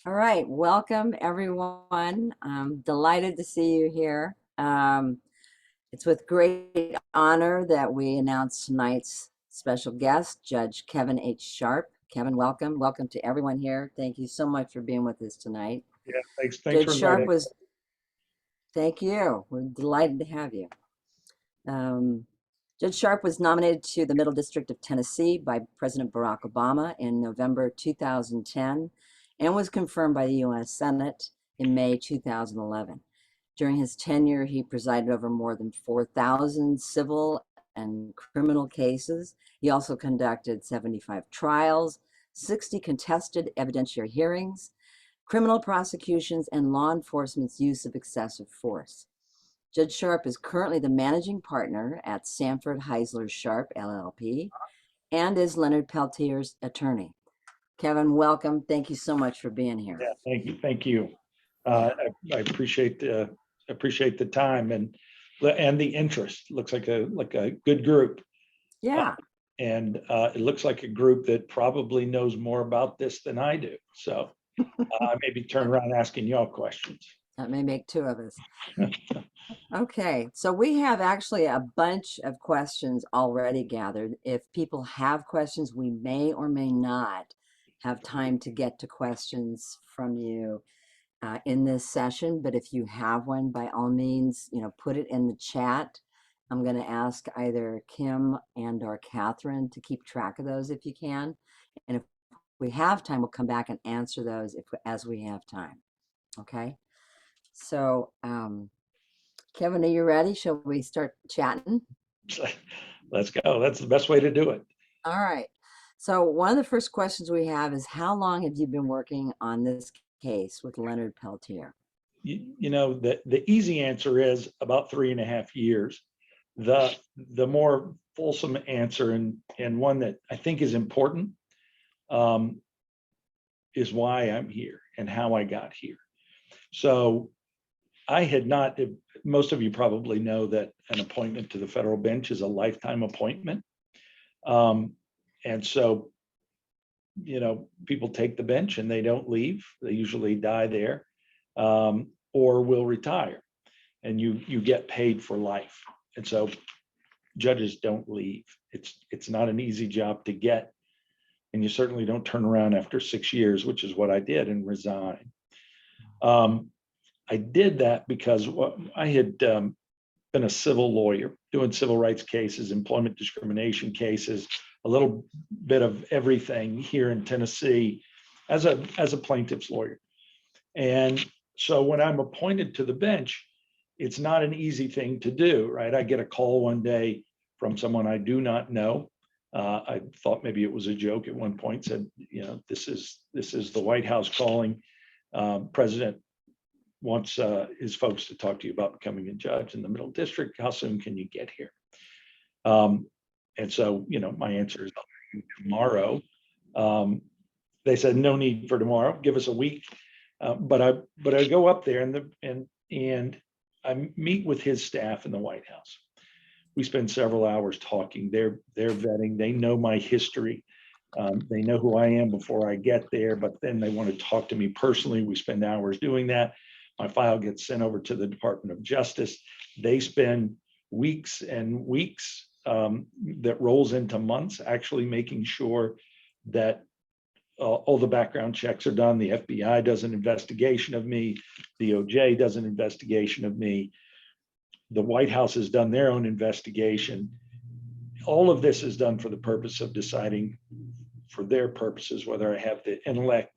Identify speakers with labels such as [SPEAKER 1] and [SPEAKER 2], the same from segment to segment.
[SPEAKER 1] All right, welcome everyone. I'm delighted to see you here. It's with great honor that we announce tonight's special guest, Judge Kevin H. Sharp. Kevin, welcome. Welcome to everyone here. Thank you so much for being with us tonight.
[SPEAKER 2] Yeah, thanks
[SPEAKER 1] Judge
[SPEAKER 2] for
[SPEAKER 1] Sharp
[SPEAKER 2] inviting.
[SPEAKER 1] was, thank you. We're delighted to have you. Um, Judge Sharp was nominated to the Middle District of Tennessee by President Barack Obama in November 2010 and was confirmed by the U.S. Senate in May 2011. During his tenure, he presided over more than 4,000 civil and criminal cases. He also conducted 75 trials, 60 contested evidentiary hearings, criminal prosecutions, and law enforcement's use of excessive force. Judge Sharp is currently the managing partner at Sanford, Heisler, Sharp, LLP, and is Leonard Peltier's attorney. Kevin, welcome. Thank you so much for being here.
[SPEAKER 2] Yeah, thank you. I appreciate the time and the interest. Looks like a good group.
[SPEAKER 1] Yeah.
[SPEAKER 2] And it looks like a group that probably knows more about this than I do. So maybe turn around asking y'all questions.
[SPEAKER 1] That may make two of us. Okay, so we have actually a bunch of questions already gathered. If people have questions, we may or may not have time to get to questions from you in this session. But if you have one, by all means, put it in the chat. I'm going to ask either Kim and or Catherine to keep track of those if you can. And if we have time, we'll come back and answer those as we have time. Okay, so Kevin, are you ready? Shall we start chatting?
[SPEAKER 2] Let's go. That's the best way to do it.
[SPEAKER 1] All right. So one of the first questions we have is, how long have you been working on this case with Leonard Peltier?
[SPEAKER 2] You know, the easy answer is about 3.5 years. The more fulsome answer and one that I think is important is why I'm here and how I got here. So I had not, most of you probably know that an appointment to the federal bench is a lifetime appointment. And so, people take the bench and they don't leave. They usually die there or will retire, and you get paid for life. And so judges don't leave. It's not an easy job to get. And you certainly don't turn around after 6 years, which is what I did, and resign. I did that because I had been a civil lawyer doing civil rights cases, employment discrimination cases, a little bit of everything here in Tennessee as a plaintiff's lawyer. And so when I'm appointed to the bench, it's not an easy thing to do, right? I get a call one day from someone I do not know. I thought maybe it was a joke at one point, said, this is the White House calling. President wants his folks to talk to you about becoming a judge in the Middle District. How soon can you get here? And so, my answer is tomorrow. They said, no need for tomorrow, give us a week. But I go up there and I meet with his staff in the White House. We spend several hours talking. They're vetting. They know my history. They know who I am before I get there, but then they want to talk to me personally. We spend hours doing that. My file gets sent over to the Department of Justice. They spend weeks and weeks that rolls into months actually making sure that all the background checks are done. The FBI does an investigation of me. The DOJ does an investigation of me. The White House has done their own investigation. All of this is done for the purpose of deciding, for their purposes, whether I have the intellect,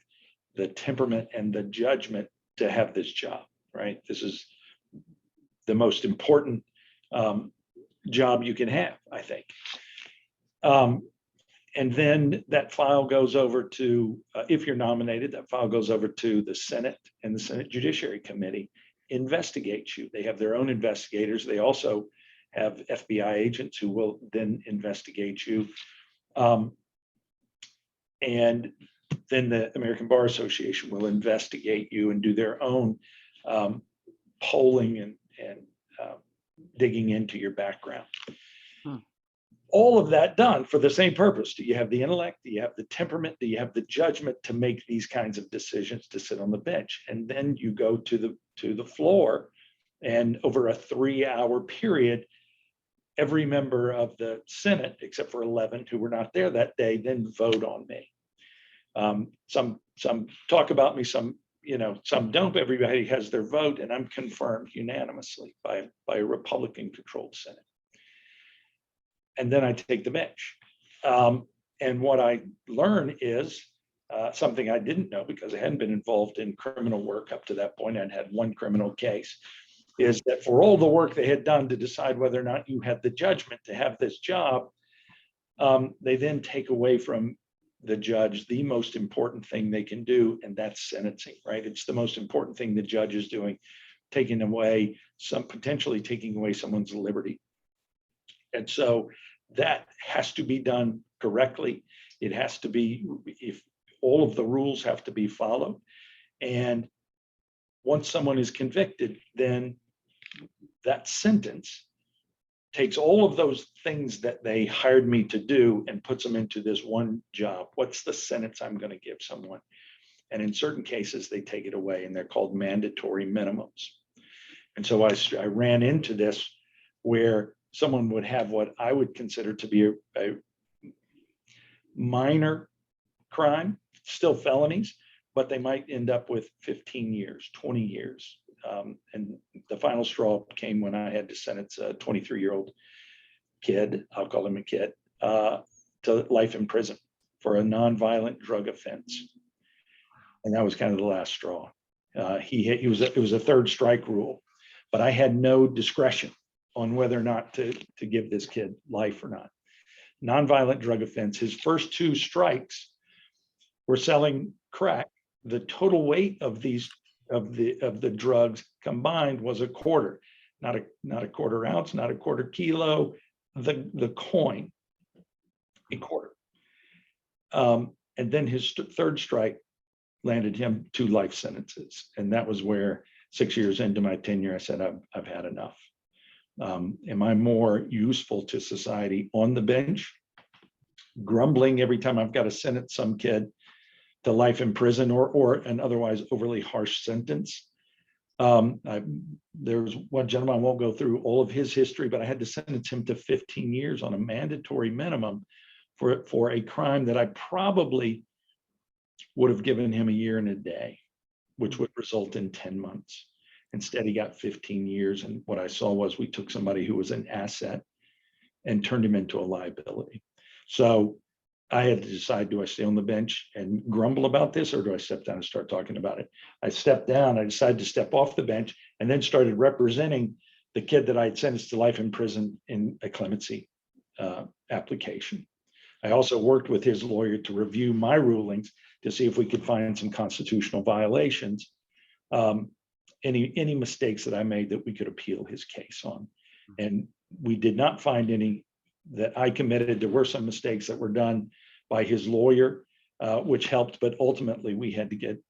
[SPEAKER 2] the temperament, and the judgment to have this job, right? This is the most important job you can have, I think. And then that file goes over to, if you're nominated, that file goes over to the Senate, and the Senate Judiciary Committee investigates you. They have their own investigators. They also have FBI agents who will then investigate you. And then the American Bar Association will investigate you and do their own polling and digging into your background. all of that done for the same purpose. Do you have the intellect? Do you have the temperament? Do you have the judgment to make these kinds of decisions, to sit on the bench? And then you go to the floor, and over a 3-hour period, every member of the Senate, except for 11 who were not there that day, then vote on me. Some talk about me, some don't. Everybody has their vote, and I'm confirmed unanimously by a Republican-controlled Senate. And then I take the bench. And what I learn is something I didn't know, because I hadn't been involved in criminal work up to that point. I'd had one criminal case, is that for all the work they had done to decide whether or not you had the judgment to have this job, they then take away from the judge the most important thing they can do, and that's sentencing, right? It's the most important thing the judge is doing, potentially taking away someone's liberty. And so that has to be done correctly. It has to be, if all of the rules have to be followed. And once someone is convicted, then that sentence takes all of those things that they hired me to do and puts them into this one job. What's the sentence I'm going to give someone? And in certain cases, they take it away, and they're called mandatory minimums. And so I ran into this where someone would have what I would consider to be a minor crime, still felonies, but they might end up with 15 years, 20 years. And the final straw came when I had to sentence a 23-year-old kid, I'll call him a kid, to life in prison for a nonviolent drug offense. And that was kind of the last straw. It was a third strike rule, but I had no discretion on whether or not to give this kid life or not. Nonviolent drug offense. His first 2 strikes were selling crack. The total weight of the drugs combined was a quarter, not a quarter ounce, not a quarter kilo. The coin, a quarter. And then his third strike landed him 2 life sentences, and that was where 6 years into my tenure, I said, I've had enough. Am I more useful to society on the bench, grumbling every time I've got to sentence some kid to life in prison or an otherwise overly harsh sentence? There's one gentleman, I won't go through all of his history, but I had to sentence him to 15 years on a mandatory minimum for a crime that I probably would have given him a year and a day, which would result in 10 months. Instead, he got 15 years. And what I saw was we took somebody who was an asset and turned him into a liability. So I had to decide, do I stay on the bench and grumble about this, or do I step down and start talking about it? I stepped down. I decided to step off the bench and then started representing the kid that I had sentenced to life in prison in a clemency application. I also worked with his lawyer to review my rulings to see if we could find some constitutional violations, any mistakes that I made that we could appeal his case on. And we did not find any that I committed. There were some mistakes that were done by his lawyer, which helped, but ultimately we had to get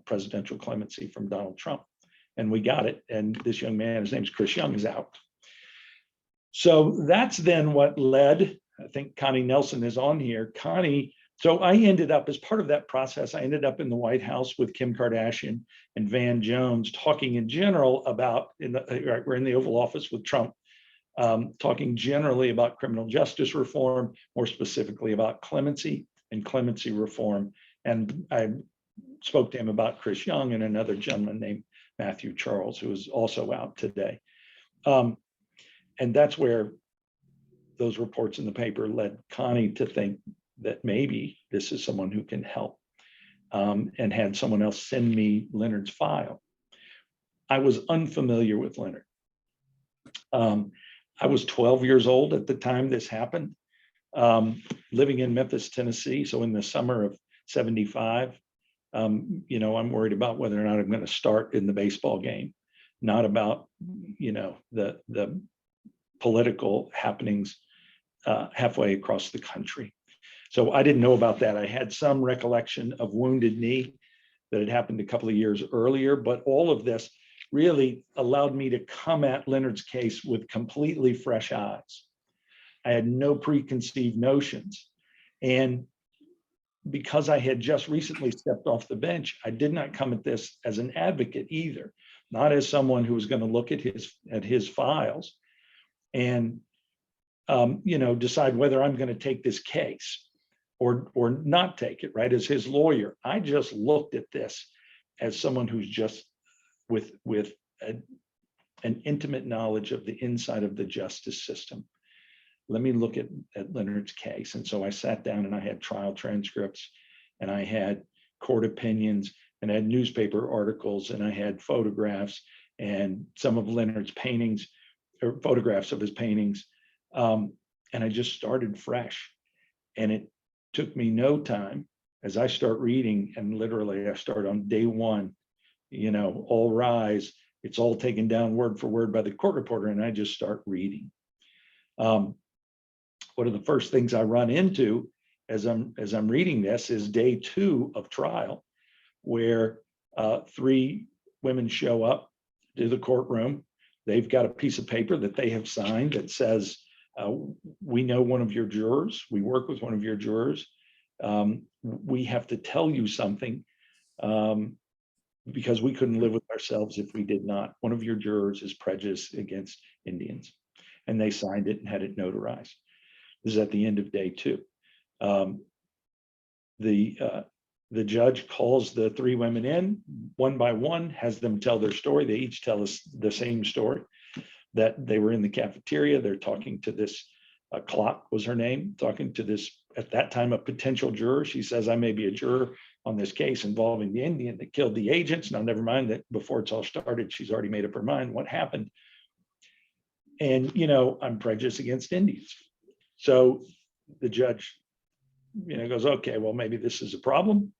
[SPEAKER 2] presidential clemency from Donald Trump, and we got it. And this young man, his name's Chris Young, is out. So that's then what led, I think Connie Nelson is on here. Connie, so I ended up, as part of that process, I ended up in the White House with Kim Kardashian and Van Jones, talking in general about, we're in the Oval Office with Trump, talking generally about criminal justice reform, more specifically about clemency and clemency reform. And I spoke to him about Chris Young and another gentleman named Matthew Charles, who is also out today. And that's where those reports in the paper led Connie to think that maybe this is someone who can help, and had someone else send me Leonard's file. I was unfamiliar with Leonard. I was 12 years old at the time this happened, living in Memphis, Tennessee. So in the summer of 75, I'm worried about whether or not I'm going to start in the baseball game, not about, the political happenings halfway across the country. So I didn't know about that. I had some recollection of Wounded Knee that had happened a couple of years earlier, but all of this really allowed me to come at Leonard's case with completely fresh eyes. I had no preconceived notions. And because I had just recently stepped off the bench, I did not come at this as an advocate either, not as someone who was going to look at his files and decide whether I'm going to take this case or not take it, right? As his lawyer, I just looked at this as someone who's just with an intimate knowledge of the inside of the justice system. Let me look at Leonard's case. And so I sat down and I had trial transcripts and I had court opinions and I had newspaper articles and I had photographs and some of Leonard's paintings or photographs of his paintings. And I just started fresh. And it took me no time as I start reading, and literally I start on day one, all rise. It's all taken down word for word by the court reporter, and I just start reading. One of the first things I run into as I'm reading this is day 2 of trial, where 3 women show up to the courtroom. They've got a piece of paper that they have signed that says, we know one of your jurors, we work with one of your jurors. We have to tell you something because we couldn't live with ourselves if we did not. One of your jurors is prejudiced against Indians. And they signed it and had it notarized. This is at the end of day 2. The judge calls the 3 women in one by one, has them tell their story. They each tell us the same story, that they were in the cafeteria. They're talking to this, Clock was her name, talking to this, at that time, a potential juror. She says, I may be a juror on this case involving the Indian that killed the agents. Now, never mind that before it's all started, she's already made up her mind what happened. And, I'm prejudiced against Indians. So the judge, goes, okay, well, maybe this is a problem.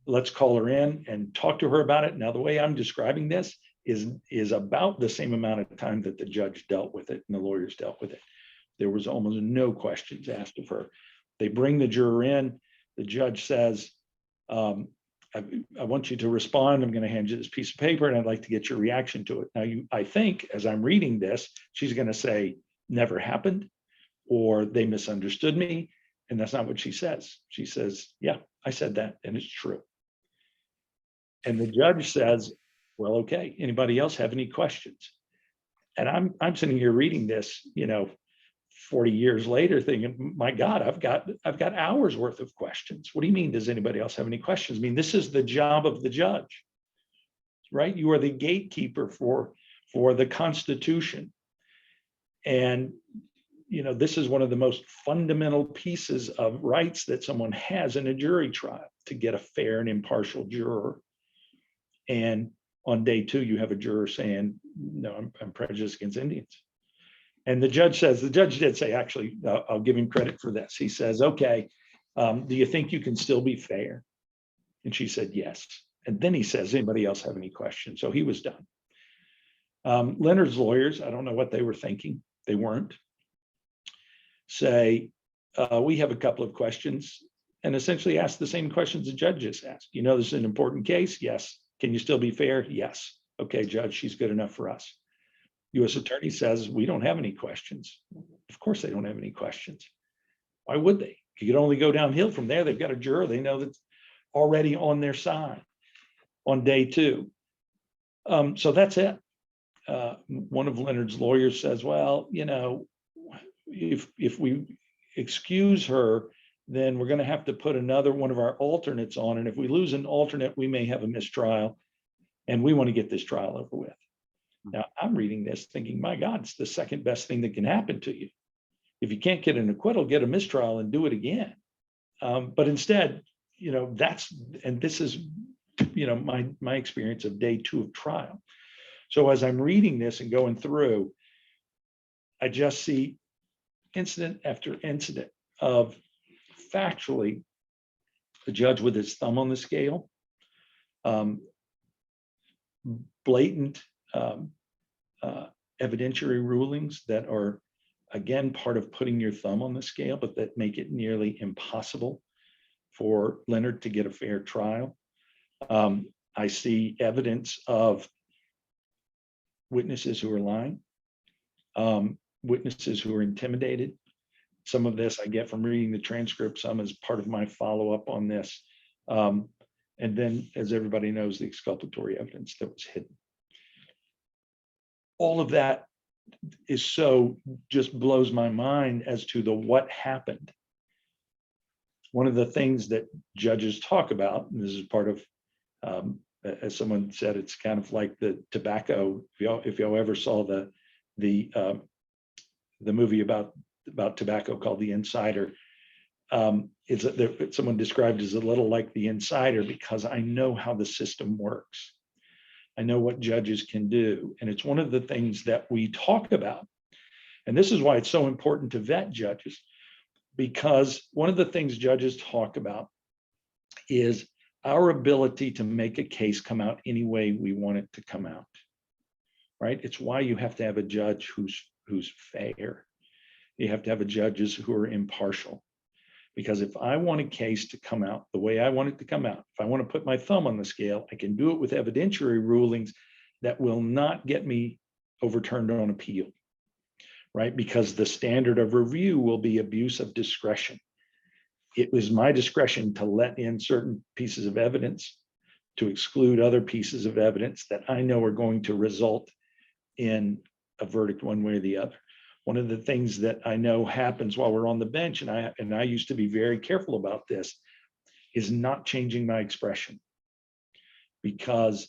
[SPEAKER 2] Let's call her in and talk to her about it. Now, the way I'm describing this is about the same amount of time that the judge dealt with it and the lawyers dealt with it. There was almost no questions asked of her. They bring the juror in. The judge says, I want you to respond. I'm going to hand you this piece of paper and I'd like to get your reaction to it. Now, I think as I'm reading this, she's going to say, never happened, or they misunderstood me. And that's not what she says. She says, yeah, I said that and it's true. And the judge says, well, okay, anybody else have any questions? And I'm sitting here reading this, 40 years later thinking, my God, I've got hours worth of questions. What do you mean? Does anybody else have any questions? I mean, this is the job of the judge, right? You are the gatekeeper for the Constitution. And, this is one of the most fundamental pieces of rights that someone has in a jury trial, to get a fair and impartial juror. And on day 2, you have a juror saying, no, I'm prejudiced against Indians. And the judge did say, actually, I'll give him credit for this. He says, okay, do you think you can still be fair? And she said, yes. And then he says, anybody else have any questions? So he was done. Leonard's lawyers, I don't know what they were thinking. They weren't. Say, we have a couple of questions, and essentially ask the same questions the judge just asked. This is an important case? Yes. Can you still be fair? Yes. Okay, judge, she's good enough for us. U.S. attorney says, we don't have any questions. Of course they don't have any questions. Why would they? You could only go downhill from there. They've got a juror they know that's already on their side on day 2. So that's it. One of Leonard's lawyers says, well, if we excuse her, then we're going to have to put another one of our alternates on. And if we lose an alternate, we may have a mistrial. And we want to get this trial over with. Now, I'm reading this thinking, my God, it's the second best thing that can happen to you. If you can't get an acquittal, get a mistrial and do it again. But instead, this is, my experience of day 2 of trial. So as I'm reading this and going through, I just see incident after incident of factually the judge with his thumb on the scale, blatant evidentiary rulings that are, again, part of putting your thumb on the scale, but that make it nearly impossible for Leonard to get a fair trial. I see evidence of witnesses who are lying, witnesses who are intimidated, Some of this I get from reading the transcript, some as part of my follow-up on this. And then, as everybody knows, the exculpatory evidence that was hidden. All of that is so just blows my mind as to the what happened. One of the things that judges talk about, and this is part of, as someone said, it's kind of like the tobacco. If y'all ever saw the movie about tobacco called The Insider, someone described as a little like the insider, because I know how the system works. I know what judges can do. And it's one of the things that we talk about. And this is why it's so important to vet judges, because one of the things judges talk about is our ability to make a case come out any way we want it to come out, right? It's why you have to have a judge who's fair. You have to have judges who are impartial. Because if I want a case to come out the way I want it to come out, if I want to put my thumb on the scale, I can do it with evidentiary rulings that will not get me overturned on appeal, right? Because the standard of review will be abuse of discretion. It was my discretion to let in certain pieces of evidence, to exclude other pieces of evidence that I know are going to result in a verdict one way or the other. One of the things that I know happens while we're on the bench, and I used to be very careful about this, is not changing my expression, because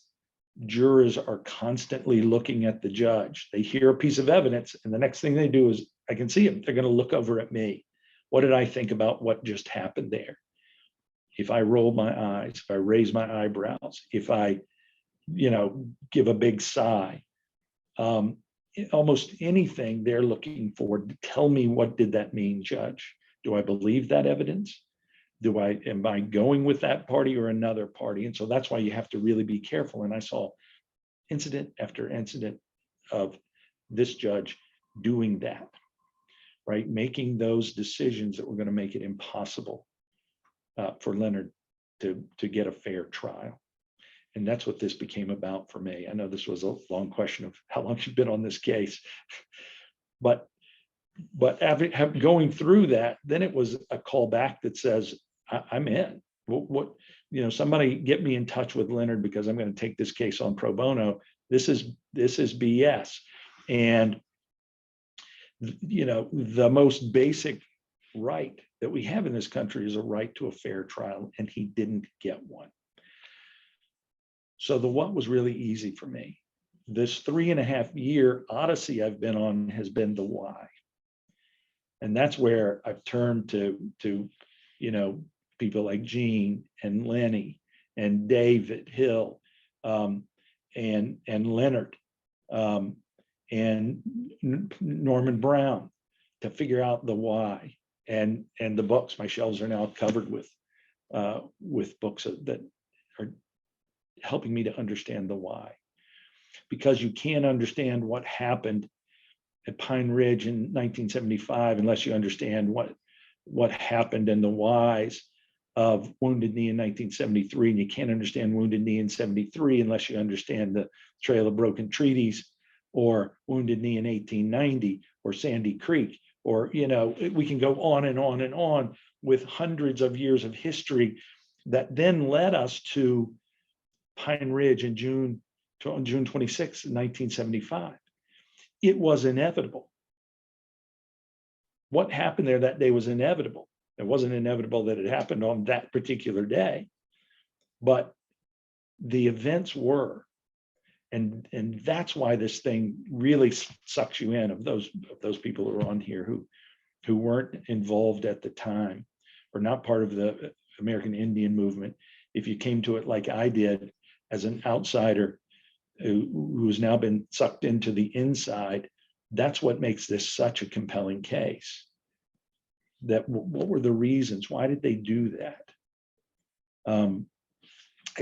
[SPEAKER 2] jurors are constantly looking at the judge. They hear a piece of evidence, and the next thing they do is, I can see them, they're going to look over at me. What did I think about what just happened there? If I roll my eyes, if I raise my eyebrows, if I, give a big sigh, almost anything they're looking for, tell me, what did that mean, judge? Do I believe that evidence? Am I going with that party or another party? And so that's why you have to really be careful. And I saw incident after incident of this judge doing that, right? Making those decisions that were going to make it impossible for Leonard to get a fair trial. And that's what this became about for me. I know this was a long question of how long you've been on this case, but going through that, then it was a call back that says, I'm in. What somebody get me in touch with Leonard, because I'm going to take this case on pro bono. This is BS. And the most basic right that we have in this country is a right to a fair trial, and he didn't get one. So the what was really easy for me. This 3.5-year odyssey I've been on has been the why. And that's where I've turned to people like Gene and Lenny and David Hill and Leonard and Norman Brown to figure out the why. And the books, my shelves are now covered with books that are helping me to understand the why. Because you can't understand what happened at Pine Ridge in 1975 unless you understand what happened and the whys of Wounded Knee in 1973. And you can't understand Wounded Knee in 73 unless you understand the Trail of Broken Treaties, or Wounded Knee in 1890, or Sandy Creek, or we can go on and on and on with hundreds of years of history that then led us to Pine Ridge on June 26, 1975. It was inevitable. What happened there that day was inevitable. It wasn't inevitable that it happened on that particular day, but the events were. And that's why this thing really sucks you in, of those people who are on here who weren't involved at the time, or not part of the American Indian movement. If you came to it like I did as an outsider who's now been sucked into the inside, that's what makes this such a compelling case. What were the reasons? Why did they do that? And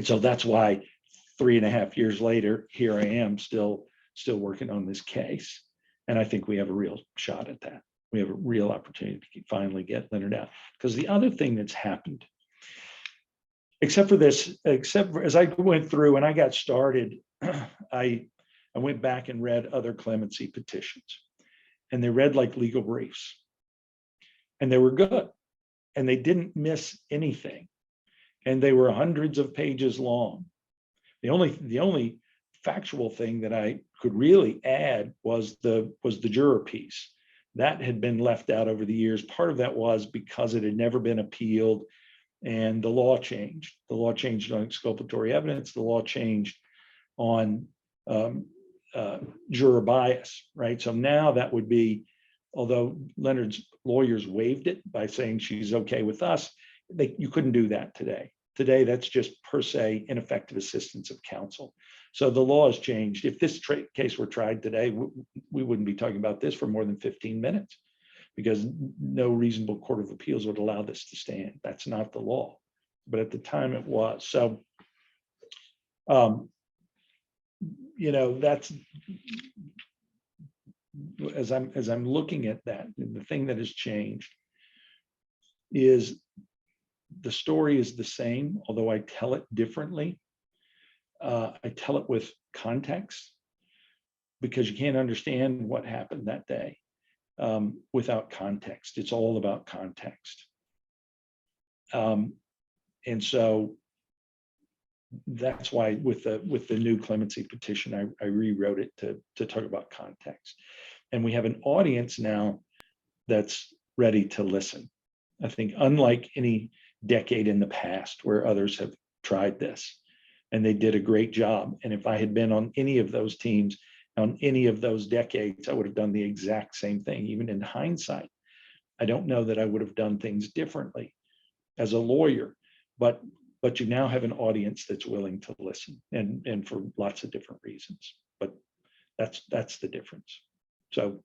[SPEAKER 2] so that's why 3.5 years later, here I am still working on this case. And I think we have a real shot at that. We have a real opportunity to finally get Leonard out. Because the other thing that's happened, except for as I went through and I got started, I went back and read other clemency petitions, and they read like legal briefs. and they were good, and they didn't miss anything, and they were hundreds of pages long. The only factual thing that I could really add was the juror piece. That had been left out over the years. Part of that was because it had never been appealed, and the law changed. The law changed on exculpatory evidence. The law changed on juror bias, right? So now that would be, although Leonard's lawyers waived it by saying she's okay with us, you couldn't do that today. Today, that's just per se ineffective assistance of counsel. So the law has changed. If this case were tried today, we wouldn't be talking about this for more than 15 minutes, because no reasonable court of appeals would allow this to stand. That's not the law. But at the time it was. So, that's, as I'm looking at that, the thing that has changed is the story is the same, although I tell it differently. I tell it with context, because you can't understand what happened that day without context. It's all about context. And so that's why with the new clemency petition, I rewrote it to talk about context. And we have an audience now that's ready to listen. I think unlike any decade in the past where others have tried this, and they did a great job. And if I had been on any of those teams on any of those decades, I would have done the exact same thing. Even in hindsight, I don't know that I would have done things differently as a lawyer, but you now have an audience that's willing to listen, and for lots of different reasons. But that's the difference. So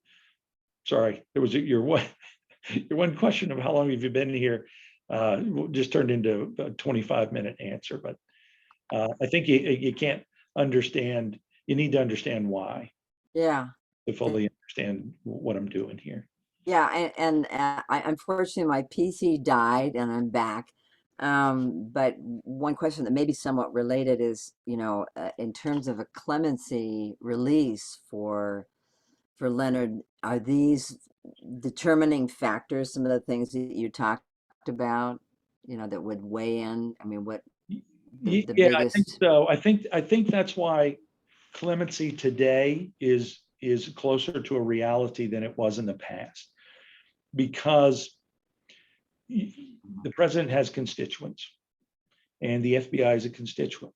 [SPEAKER 2] sorry, there was your one question of how long have you been here just turned into a 25-minute answer. But I think you can't understand, you need to understand why.
[SPEAKER 1] Yeah.
[SPEAKER 2] To fully understand what I'm doing here.
[SPEAKER 1] Yeah, and I unfortunately my PC died and I'm back. But one question that may be somewhat related is, in terms of a clemency release for Leonard, are these determining factors, some of the things that you talked about, that would weigh in? I mean, what the
[SPEAKER 2] Yeah,
[SPEAKER 1] biggest...
[SPEAKER 2] I think so. I think that's why clemency today is closer to a reality than it was in the past, because the president has constituents, and the FBI is a constituent,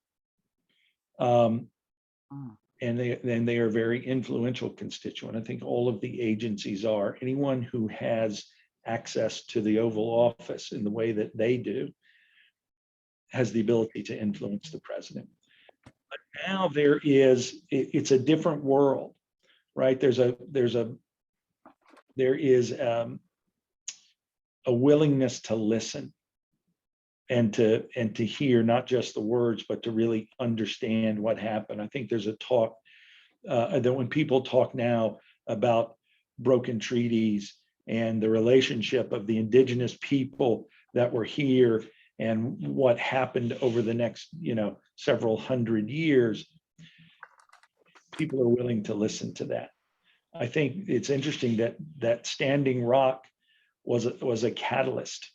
[SPEAKER 2] and they are a very influential constituent. I think all of the agencies are. Anyone who has access to the Oval Office in the way that they do has the ability to influence the president. But now it's a different world, right? There is a willingness to listen and to hear not just the words, but to really understand what happened. I think there's a talk that when people talk now about broken treaties and the relationship of the indigenous people that were here and what happened over the next, several hundred years, people are willing to listen to that. I think it's interesting that Standing Rock was a catalyst.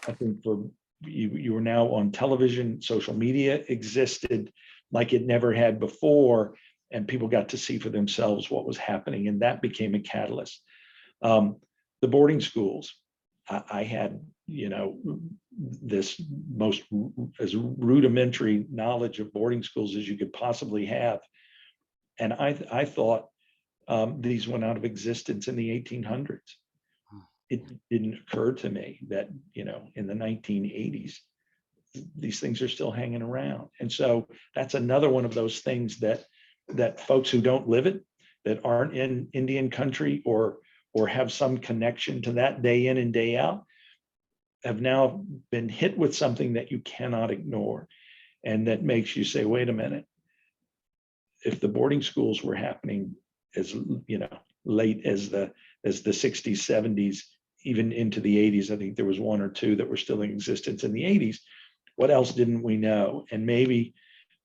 [SPEAKER 2] I think for you were now on television, social media existed like it never had before, and people got to see for themselves what was happening, and that became a catalyst. The boarding schools, I had, this most as rudimentary knowledge of boarding schools as you could possibly have, and I thought these went out of existence in the 1800s. It didn't occur to me that, in the 1980s, these things are still hanging around. And so that's another one of those things that folks who don't live it, that aren't in Indian country or have some connection to that day in and day out, have now been hit with something that you cannot ignore. And that makes you say, wait a minute, if the boarding schools were happening as, late as the 60s, 70s, even into the 80s, I think there was one or two that were still in existence in the 80s. What else didn't we know? And maybe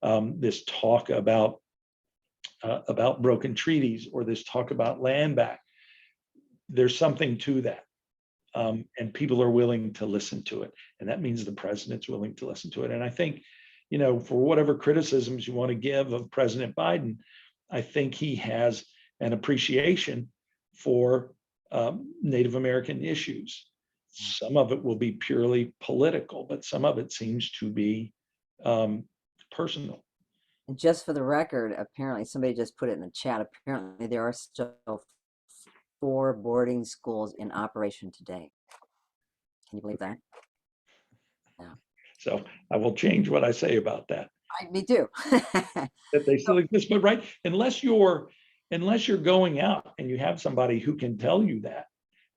[SPEAKER 2] this talk about broken treaties, or this talk about land back, there's something to that. and people are willing to listen to it. And that means the president's willing to listen to it. And I think, for whatever criticisms you want to give of President Biden, I think he has an appreciation for Native American issues. Some of it will be purely political, but some of it seems to be personal.
[SPEAKER 1] And just for the record, apparently somebody just put it in the chat. Apparently there are still 4 boarding schools in operation today. Can you believe that? Yeah.
[SPEAKER 2] So I will change what I say about that.
[SPEAKER 1] Me too.
[SPEAKER 2] That they still exist, but right, unless you're going out and you have somebody who can tell you that,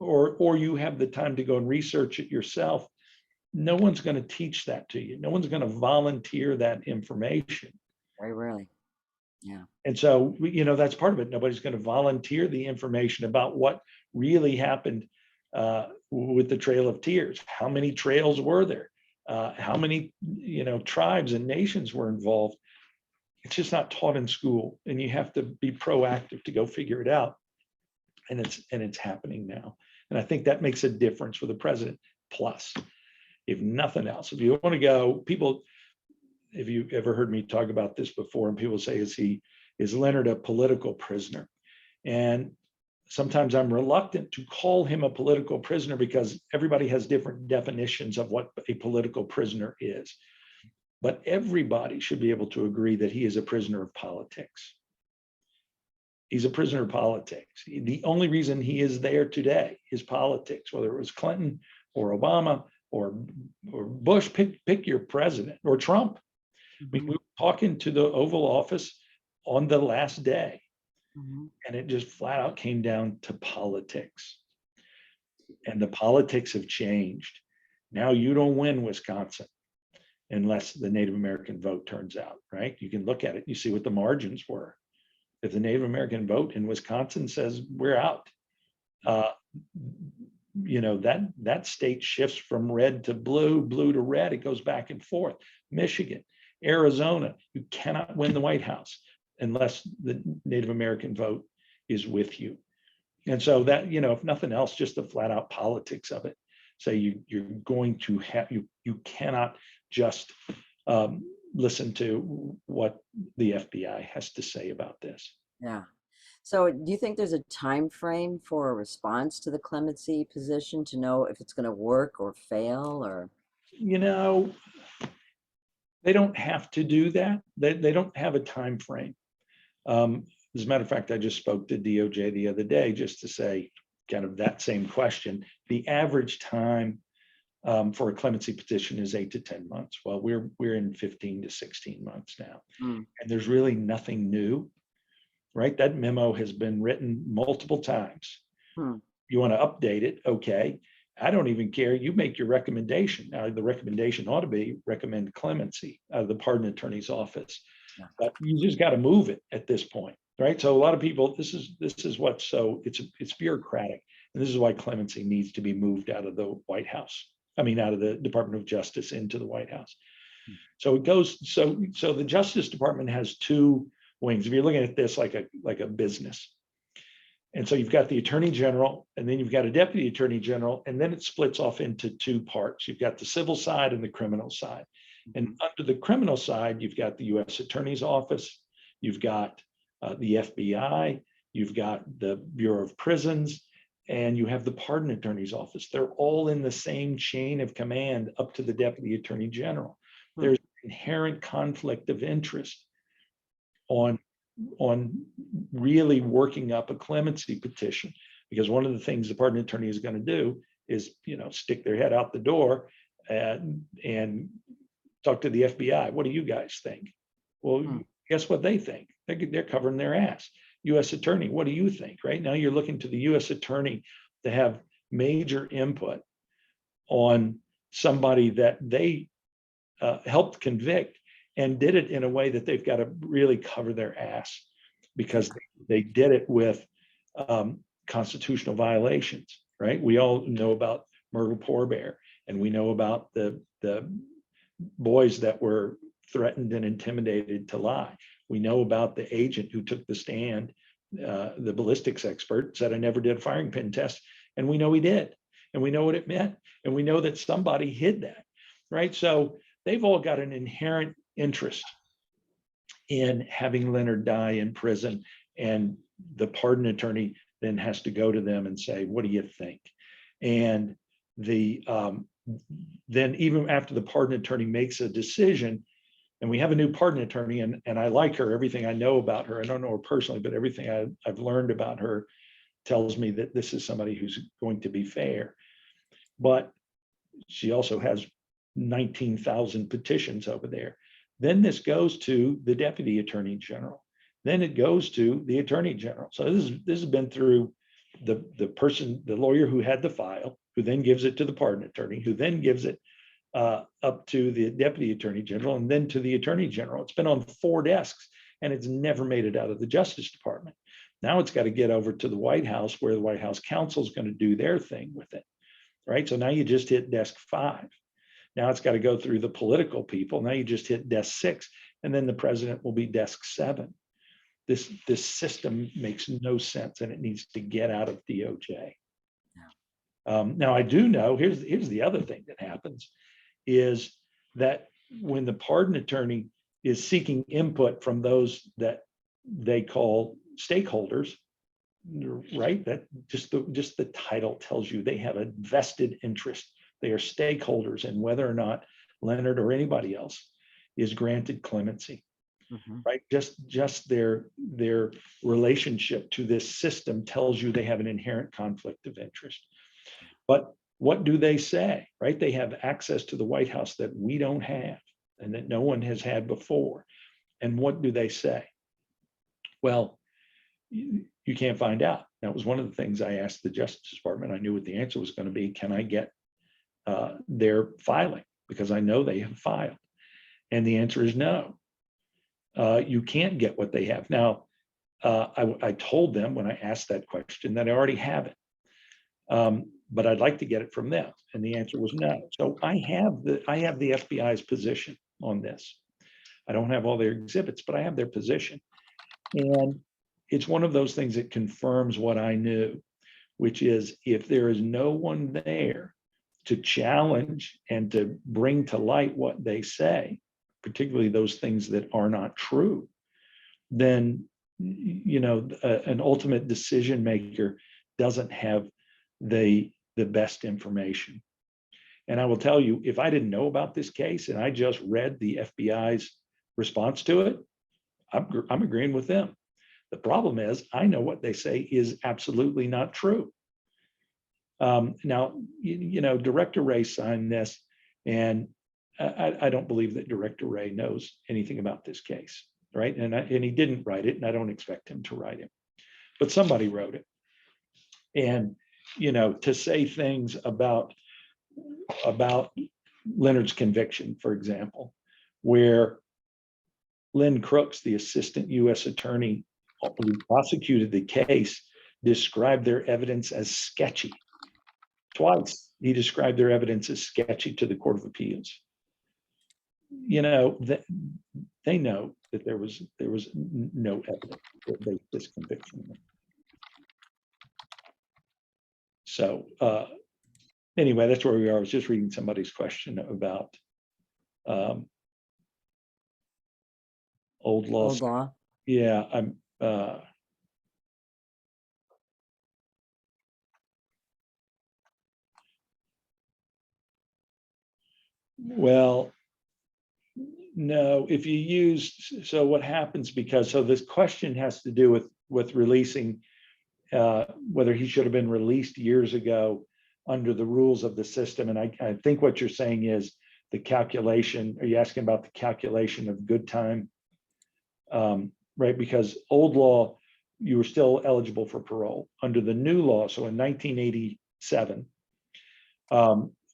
[SPEAKER 2] or you have the time to go and research it yourself, no one's going to teach that to you. No one's going to volunteer that information.
[SPEAKER 1] Very rarely. Yeah.
[SPEAKER 2] And so, that's part of it. Nobody's going to volunteer the information about what really happened with the Trail of Tears. How many trails were there? How many, tribes and nations were involved? It's just not taught in school, and you have to be proactive to go figure it out. And it's happening now. And I think that makes a difference for the president. Plus, if nothing else, if you want to go, people, if you've ever heard me talk about this before, and people say, is Leonard a political prisoner? And sometimes I'm reluctant to call him a political prisoner because everybody has different definitions of what a political prisoner is. But everybody should be able to agree that he is a prisoner of politics. He's a prisoner of politics. The only reason he is there today is politics, whether it was Clinton or Obama or Bush, pick your president, or Trump. We were talking to the Oval Office on the last day, and it just flat out came down to politics. And the politics have changed. Now you don't win Wisconsin unless the Native American vote turns out, right? You can look at it, you see what the margins were. If the Native American vote in Wisconsin says we're out, that state shifts from red to blue, blue to red. It goes back and forth. Michigan, Arizona, you cannot win the White House unless the Native American vote is with you. And so that, if nothing else, just the flat out politics of it. Say you're going to have, you cannot just listen to what the FBI has to say about this.
[SPEAKER 1] Yeah. So do you think there's a time frame for a response to the clemency position to know if it's going to work or fail? Or
[SPEAKER 2] they don't have to do that. They don't have a time frame. As a matter of fact, I just spoke to DOJ the other day just to say kind of that same question. The average time for a clemency petition is 8 to 10 months. Well, we're in 15 to 16 months now, and there's really nothing new, right? That memo has been written multiple times. You want to update it, okay? I don't even care. You make your recommendation. Now, the recommendation ought to be recommend clemency out of the pardon attorney's office, but you just got to move it at this point, right? So a lot of people, this is what, so it's bureaucratic, and this is why clemency needs to be moved out of the White House. Out of the Department of Justice into the White House. So it goes. So the Justice Department has 2 wings. If you're looking at this like a business, and so you've got the Attorney General, and then you've got a Deputy Attorney General, and then it splits off into 2 parts. You've got the civil side and the criminal side. And under the criminal side, you've got the U.S. Attorney's Office, you've got the FBI, you've got the Bureau of Prisons, and you have the Pardon Attorney's Office. They're all in the same chain of command up to the Deputy Attorney General. There's inherent conflict of interest on really working up a clemency petition, because one of the things the pardon attorney is going to do is, stick their head out the door and talk to the FBI. What do you guys think? Well, guess what they think? They're covering their ass. U.S. Attorney, what do you think? Right now, you're looking to the U.S. Attorney to have major input on somebody that they helped convict, and did it in a way that they've got to really cover their ass, because they did it with constitutional violations, right? We all know about Myrtle Poorbear, and we know about the boys that were threatened and intimidated to lie. We know about the agent who took the stand, the ballistics expert said, I never did a firing pin test. And we know he did. and we know what it meant, and we know that somebody hid that, right? So they've all got an inherent interest in having Leonard die in prison, and the pardon attorney then has to go to them and say, what do you think? And then even after the pardon attorney makes a decision, and we have a new pardon attorney, and I like her, everything I know about her, I don't know her personally, but everything I've learned about her tells me that this is somebody who's going to be fair. But she also has 19,000 petitions over there. Then this goes to the deputy attorney general. Then it goes to the attorney general. So this has been through the lawyer who had the file, who then gives it to the pardon attorney, who then gives it up to the deputy attorney general, and then to the attorney general. It's been on 4 desks, and it's never made it out of the Justice Department. Now it's got to get over to the White House, where the White House counsel is going to do their thing with it, right? So now you just hit desk 5. Now it's got to go through the political people. Now you just hit desk 6, and then the president will be desk 7. This system makes no sense, and it needs to get out of DOJ. Now I do know, here's the other thing that happens, is that when the pardon attorney is seeking input from those that they call stakeholders, right? That just the title tells you they have a vested interest. They are stakeholders in whether or not Leonard or anybody else is granted clemency, right? Just their relationship to this system tells you they have an inherent conflict of interest. But what do they say, right? They have access to the White House that we don't have and that no one has had before. And what do they say? Well, you can't find out. That was one of the things I asked the Justice Department. I knew what the answer was going to be. Can I get their filing? Because I know they have filed. And the answer is no. You can't get what they have. Now, I told them when I asked that question that I already have it. But I'd like to get it from them. And the answer was no. So I have the FBI's position on this. I don't have all their exhibits, but I have their position. And it's one of those things that confirms what I knew, which is if there is no one there to challenge and to bring to light what they say, particularly those things that are not true, then an ultimate decision maker doesn't have the best information. And I will tell you, if I didn't know about this case and I just read the FBI's response to it, I'm agreeing with them. The problem is I know what they say is absolutely not true. Now, Director Wray signed this, and I don't believe that Director Wray knows anything about this case, right? And he didn't write it, and I don't expect him to write it, but somebody wrote it. And to say things about Leonard's conviction, for example, where Lynn Crooks, the assistant U.S. attorney who prosecuted the case, described their evidence as sketchy. Twice he described their evidence as sketchy to the Court of Appeals. They know that there was no evidence that based this conviction. So anyway, that's where we are. I was just reading somebody's question about old law.
[SPEAKER 1] Old law.
[SPEAKER 2] Yeah, I'm. Well, no, if you use, so what happens so this question has to do with releasing, whether he should have been released years ago under the rules of the system. And I think what you're saying is the calculation, are you asking about the calculation of good time? Right, because old law, you were still eligible for parole. Under the new law, so in 1987,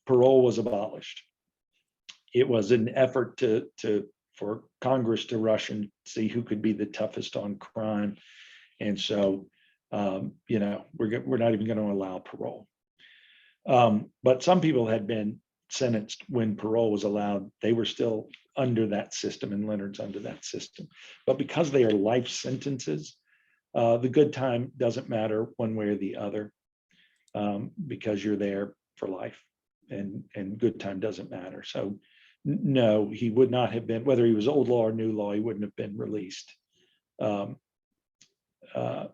[SPEAKER 2] parole was abolished. It was an effort for Congress to rush and see who could be the toughest on crime. And so, we're not even going to allow parole. But some people had been sentenced when parole was allowed. They were still under that system, and Leonard's under that system. But because they are life sentences, the good time doesn't matter one way or the other, because you're there for life, and good time doesn't matter. So no, he would not have been, whether he was old law or new law, he wouldn't have been released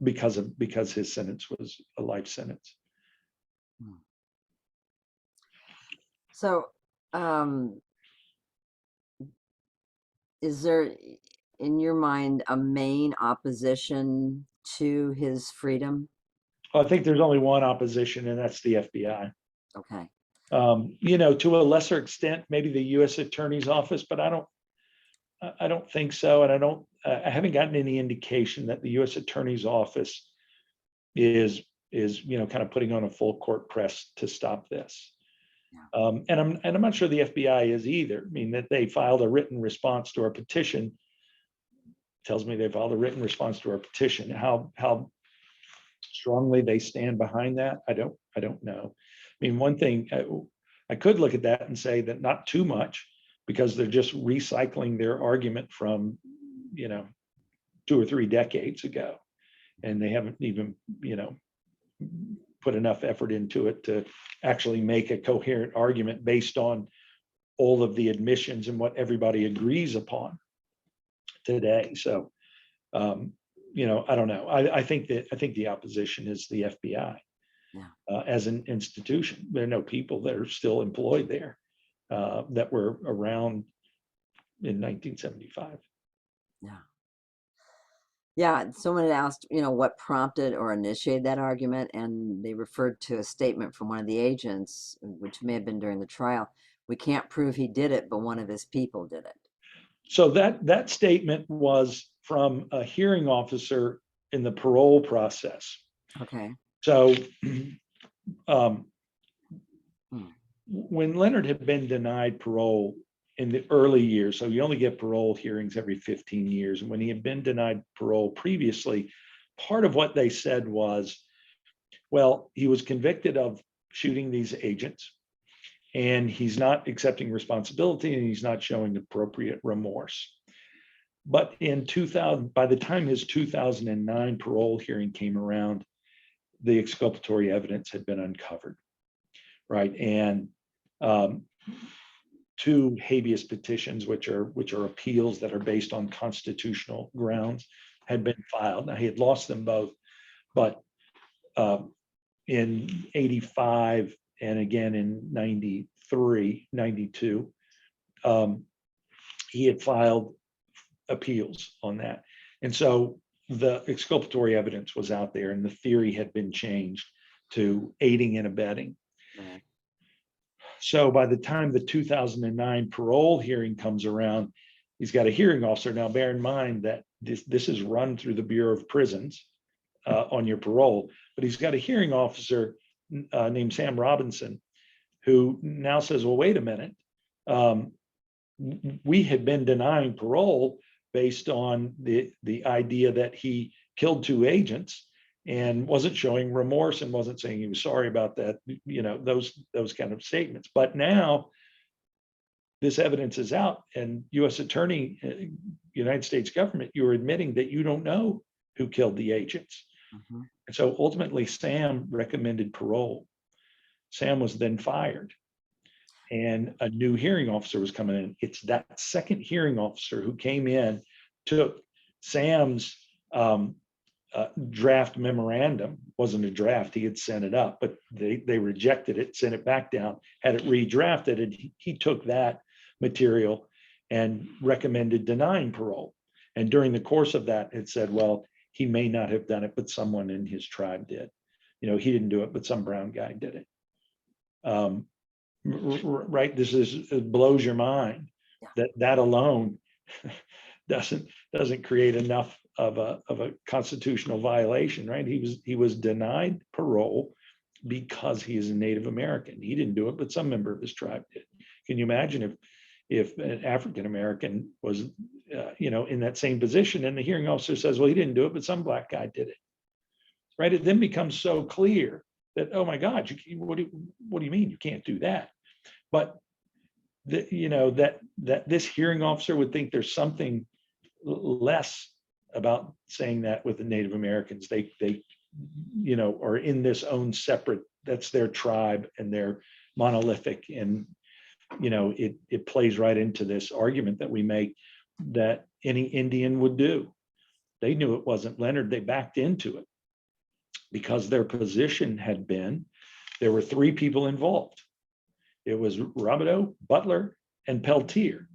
[SPEAKER 2] because his sentence was a life sentence.
[SPEAKER 1] So, is there, in your mind, a main opposition to his freedom?
[SPEAKER 2] I think there's only one opposition, and that's the FBI.
[SPEAKER 1] Okay.
[SPEAKER 2] To a lesser extent, maybe the U.S. Attorney's Office, but I don't think so, and I haven't gotten any indication that the U.S. Attorney's Office is kind of putting on a full court press to stop this. Yeah. And I'm not sure the FBI is either. I mean, that they filed a written response to our petition tells me they filed a written response to our petition. How strongly they stand behind that, I don't know. I mean, one thing I could look at that and say that not too much, because they're just recycling their argument from 2 or 3 decades ago, and they haven't even put enough effort into it to actually make a coherent argument based on all of the admissions and what everybody agrees upon today. So I don't know. I think the opposition is the FBI. Yeah. As an institution. There are no people that are still employed there that were around in 1975.
[SPEAKER 1] Yeah. Yeah, someone had asked, what prompted or initiated that argument, and they referred to a statement from one of the agents, which may have been during the trial. We can't prove he did it, but one of his people did it. So
[SPEAKER 2] that statement was from a hearing officer in the parole process.
[SPEAKER 1] Okay.
[SPEAKER 2] So when Leonard had been denied parole in the early years, so you only get parole hearings every 15 years. And when he had been denied parole previously, part of what they said was, well, he was convicted of shooting these agents, and he's not accepting responsibility, and he's not showing appropriate remorse. But in 2000, by the time his 2009 parole hearing came around, the exculpatory evidence had been uncovered, right? And 2 habeas petitions, which are appeals that are based on constitutional grounds, had been filed. Now, he had lost them both, but in 85 and again in 93, 92, he had filed appeals on that. And so the exculpatory evidence was out there, and the theory had been changed to aiding and abetting. Right. So by the time the 2009 parole hearing comes around, he's got a hearing officer. Now, bear in mind that this is run through the Bureau of Prisons on your parole, but he's got a hearing officer named Sam Robinson, who now says, well, wait a minute. We had been denying parole based on the idea that he killed 2 agents and wasn't showing remorse and wasn't saying he was sorry about that, those kind of statements. But now this evidence is out, and U.S. Attorney, United States government, you're admitting that you don't know who killed the agents. Mm-hmm. And so ultimately, Sam recommended parole. Sam was then fired, and a new hearing officer was coming in. It's that second hearing officer who came in, took Sam's draft memorandum. Wasn't a draft, he had sent it up, but they rejected it, sent it back down, had it redrafted, and he took that material and recommended denying parole. And during the course of that, it said, well, he may not have done it, but someone in his tribe did. He didn't do it, but some brown guy did it. Right? It blows your mind. Yeah. That alone doesn't create enough of a constitutional violation, right? He was denied parole because he is a Native American. He didn't do it, but some member of his tribe did. Can you imagine if an African American was in that same position, and the hearing officer says, well, he didn't do it, but some black guy did it, right? It then becomes so clear that, oh my God, what do you mean you can't do that? But that this hearing officer would think there's something less about saying that with the Native Americans. They are in this own separate, that's their tribe and they're monolithic. And, it plays right into this argument that we make that any Indian would do. They knew it wasn't Leonard. They backed into it because their position had been, there were three people involved. It was Robideau, Butler, and Peltier.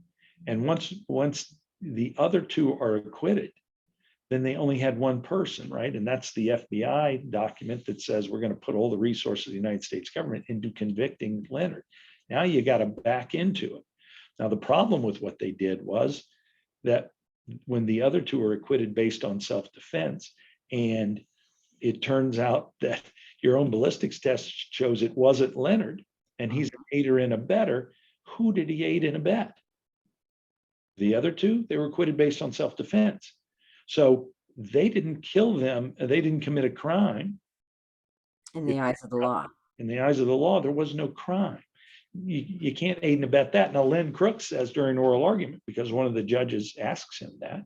[SPEAKER 2] And once the other two are acquitted, then they only had one person, right? And that's the FBI document that says we're going to put all the resources of the United States government into convicting Leonard. Now you got to back into it. Now, the problem with what they did was that when the other two are acquitted based on self-defense, and it turns out that your own ballistics test shows it wasn't Leonard, and he's an aider and abetter, who did he aid and abet? The other two, they were acquitted based on self-defense. So they didn't kill them, they didn't commit a crime.
[SPEAKER 1] In the eyes of the law.
[SPEAKER 2] In the eyes of the law, there was no crime. You can't aid and abet that. Now, Len Crooks says during oral argument, because one of the judges asks him that,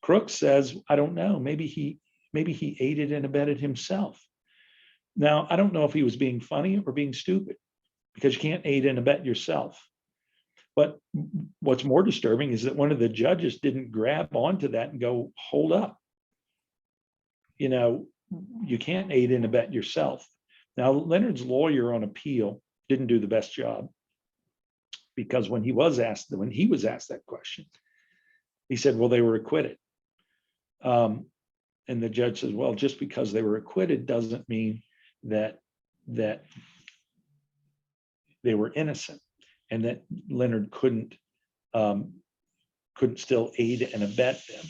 [SPEAKER 2] Crooks says, I don't know, maybe he aided and abetted himself. Now, I don't know if he was being funny or being stupid, because you can't aid and abet yourself. But what's more disturbing is that one of the judges didn't grab onto that and go, hold up. You can't aid and abet yourself. Now, Leonard's lawyer on appeal didn't do the best job, because when he was asked that question, he said, well, they were acquitted. And the judge says, well, just because they were acquitted doesn't mean that they were innocent, and that Leonard couldn't still aid and abet them.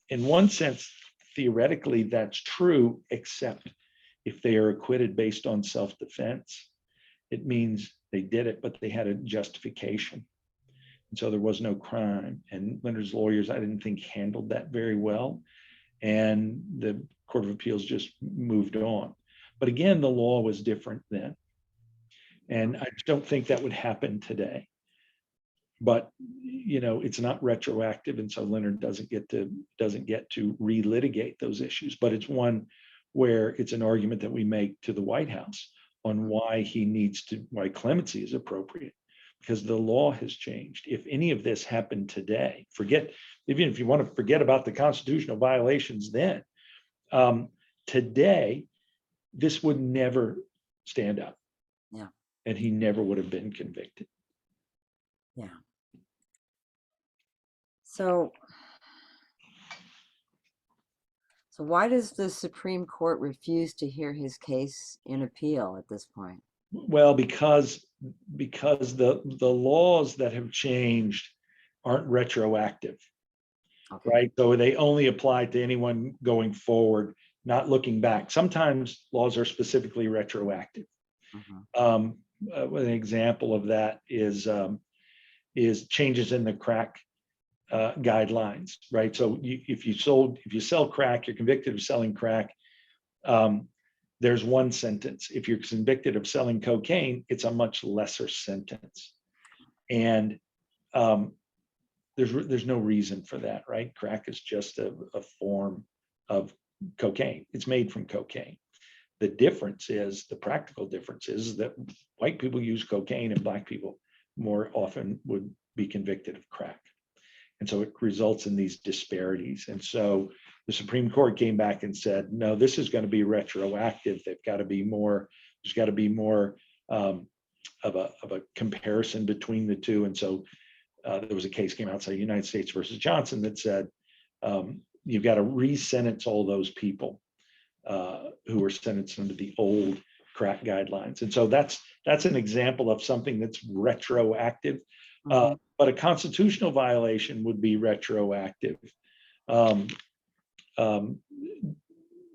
[SPEAKER 2] In one sense, theoretically, that's true, except if they are acquitted based on self-defense, it means they did it, but they had a justification. And so there was no crime. And Leonard's lawyers, I didn't think, handled that very well. And the Court of Appeals just moved on. But again, the law was different then. And I don't think that would happen today. But it's not retroactive, and so Leonard doesn't get to relitigate those issues. But it's one where it's an argument that we make to the White House on why clemency is appropriate, because the law has changed. If any of this happened today, even if you want to forget about the constitutional violations then, today, this would never stand up.
[SPEAKER 1] Yeah. And
[SPEAKER 2] he never would have been convicted.
[SPEAKER 1] Yeah. So why does the Supreme Court refuse to hear his case in appeal at this point?
[SPEAKER 2] Well, because the laws that have changed aren't retroactive, okay, right? So they only apply to anyone going forward, not looking back. Sometimes laws are specifically retroactive. Mm-hmm. An example of that is changes in the crack guidelines, right? So if you sell crack, you're convicted of selling crack, there's one sentence. If you're convicted of selling cocaine, it's a much lesser sentence. And there's no reason for that, right? Crack is just a form of cocaine. It's made from cocaine. The practical difference is that white people use cocaine and black people more often would be convicted of crack. And so it results in these disparities. And so the Supreme Court came back and said, no, this is going to be retroactive. There's got to be more of a comparison between the two. And so there was a case came outside United States versus Johnson that said, you've got to re-sentence all those people who were sentenced under the old crack guidelines. And so that's an example of something that's retroactive. Mm-hmm. But a constitutional violation would be retroactive.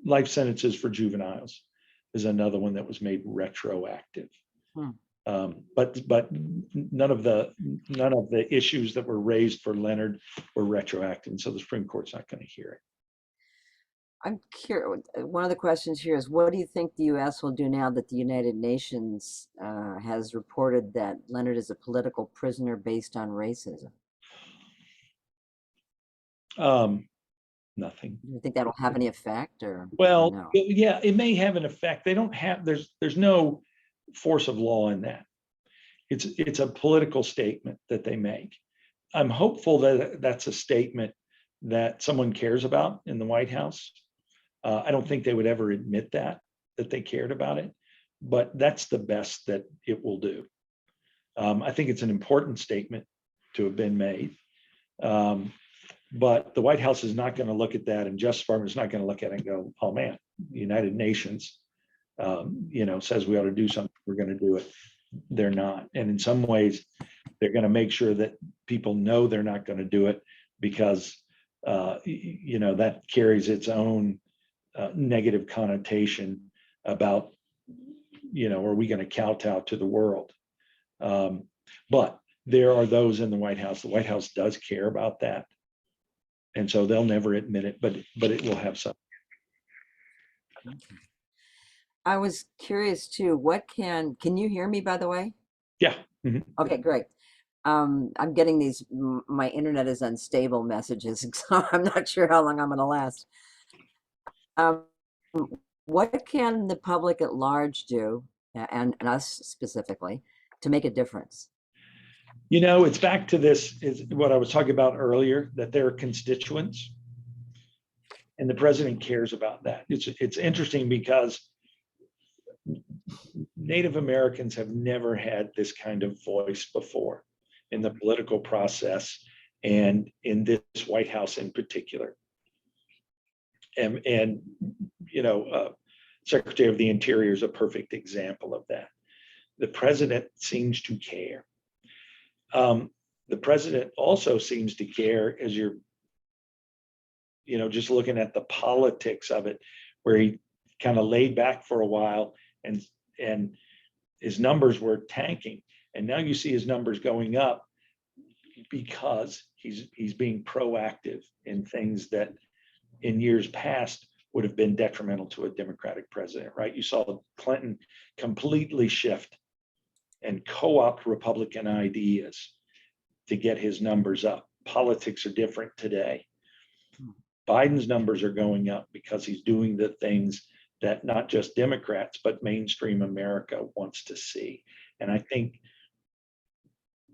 [SPEAKER 2] Life sentences for juveniles is another one that was made retroactive. But none of the issues that were raised for Leonard were retroactive, and so the Supreme Court's not going to hear it.
[SPEAKER 1] I'm curious. One of the questions here is, what do you think the U.S. will do now that the United Nations has reported that Leonard is a political prisoner based on racism?
[SPEAKER 2] nothing.
[SPEAKER 1] Do you think that'll have any effect or
[SPEAKER 2] Well,
[SPEAKER 1] no?
[SPEAKER 2] yeah, it may have an effect. They don't have, there's no force of law in that. It's a political statement that they make. I'm hopeful that that's a statement that someone cares about in the White House. I don't think they would ever admit that they cared about it, but that's the best that it will do. I think it's an important statement to have been made. But the White House is not going to look at that, and Justice Department is not going to look at it and go, "Oh man, the United Nations, says we ought to do something. We're going to do it." They're not, and in some ways, they're going to make sure that people know they're not going to do it because, that carries its own negative connotation about, are we going to kowtow to the world? But there are those in the White House. The White House does care about that. And so they'll never admit it, but it will have some.
[SPEAKER 1] Okay. I was curious too, can you hear me, by the way?
[SPEAKER 2] Yeah. Mhm.
[SPEAKER 1] Okay, great. I'm getting these, my internet is unstable messages, so I'm not sure how long I'm going to last. Um, what can the public at large do, and us specifically, to make a difference?
[SPEAKER 2] It's back to this is what I was talking about earlier, that there are constituents and the president cares about that. It's interesting because Native Americans have never had this kind of voice before in the political process and in this White House in particular. And Secretary of the Interior is a perfect example of that. The president seems to care. The president also seems to care as you're, just looking at the politics of it, where he kind of laid back for a while and his numbers were tanking. And now you see his numbers going up because he's being proactive in things that in years past would have been detrimental to a Democratic president, right? You saw Clinton completely shift and co-opt Republican ideas to get his numbers up. Politics are different today. Biden's numbers are going up because he's doing the things that not just Democrats, but mainstream America wants to see. And I think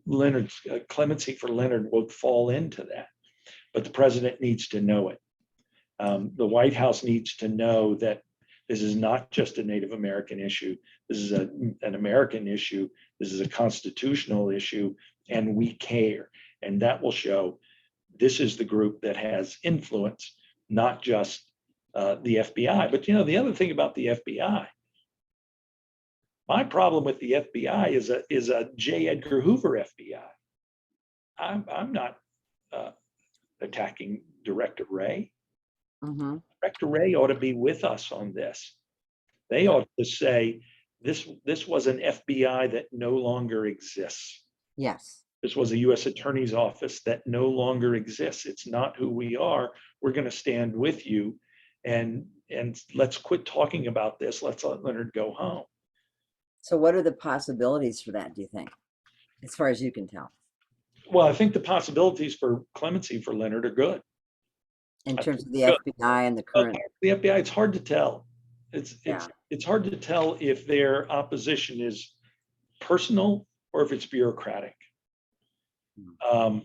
[SPEAKER 2] Leonard's clemency for Leonard would fall into that, but the president needs to know it. The White House needs to know that this is not just a Native American issue. This is an American issue. This is a constitutional issue, and we care. And that will show this is the group that has influence, not just the FBI. But the other thing about the FBI, my problem with the FBI is a J. Edgar Hoover FBI. I'm not attacking Director Wray.
[SPEAKER 1] Mm-hmm.
[SPEAKER 2] Director Wray ought to be with us on this. They ought to say this was an FBI that no longer exists.
[SPEAKER 1] Yes.
[SPEAKER 2] This was a U.S. Attorney's Office that no longer exists. It's not who we are. We're going to stand with you, and let's quit talking about this. Let's let Leonard go home.
[SPEAKER 1] So what are the possibilities for that, do you think, as far as you can tell?
[SPEAKER 2] Well, I think the possibilities for clemency for Leonard are good.
[SPEAKER 1] In terms of the FBI and the current.
[SPEAKER 2] The FBI, it's hard to tell.
[SPEAKER 1] Yeah.
[SPEAKER 2] It's hard to tell if their opposition is personal or if it's bureaucratic. Are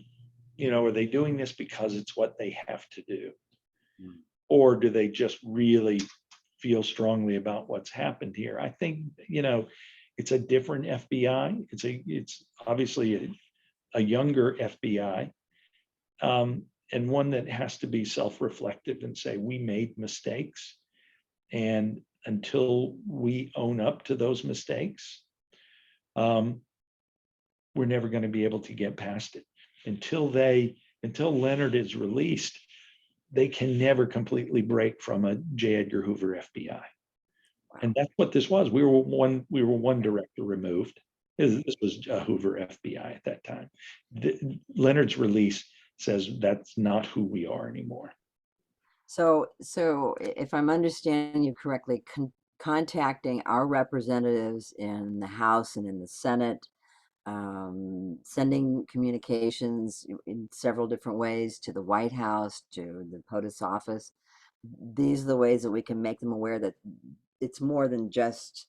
[SPEAKER 2] they doing this because it's what they have to do? Or do they just really feel strongly about what's happened here? I think, it's a different FBI. It's obviously a younger FBI, and one that has to be self-reflective and say, we made mistakes. And until we own up to those mistakes, we're never going to be able to get past it. Until Leonard is released, they can never completely break from a J. Edgar Hoover FBI. Wow. And that's what this was. We were one director removed. This was a Hoover FBI at that time. Leonard's release says that's not who we are anymore.
[SPEAKER 1] So if I'm understanding you correctly, contacting our representatives in the House and in the Senate sending communications in several different ways to the White House, to the POTUS office. These are the ways that we can make them aware that it's more than just,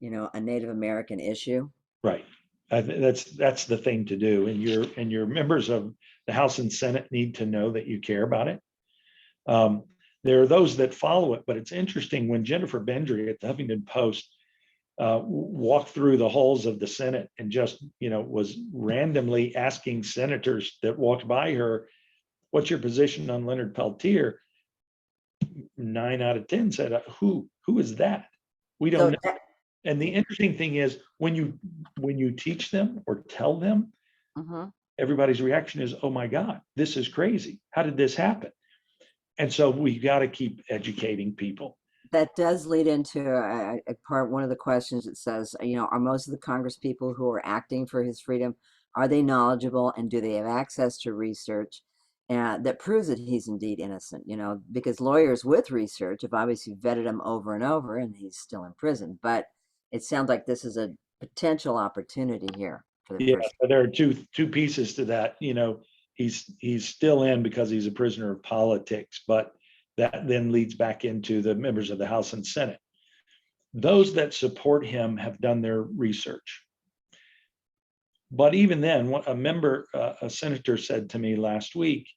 [SPEAKER 1] a Native American issue.
[SPEAKER 2] Right. That's the thing to do. And your members of the House and Senate need to know that you care about it. There are those that follow it, but it's interesting when Jennifer Bendry at the Huffington Post walked through the halls of the Senate and just, was randomly asking senators that walked by her, what's your position on Leonard Peltier? 9 out of 10 said, who is that? We don't know. And the interesting thing is when you teach them or tell them, everybody's reaction is, oh my God, this is crazy. How did this happen? And so we got to keep educating people.
[SPEAKER 1] That does lead into one of the questions that says, are most of the Congress people who are acting for his freedom, are they knowledgeable, and do they have access to research that proves that he's indeed innocent? Because lawyers with research have obviously vetted him over and over, and he's still in prison. But it sounds like this is a potential opportunity here for the first.
[SPEAKER 2] There are two pieces to that. He's still in because he's a prisoner of politics, but that then leads back into the members of the House and Senate. Those that support him have done their research. But even then, a senator said to me last week,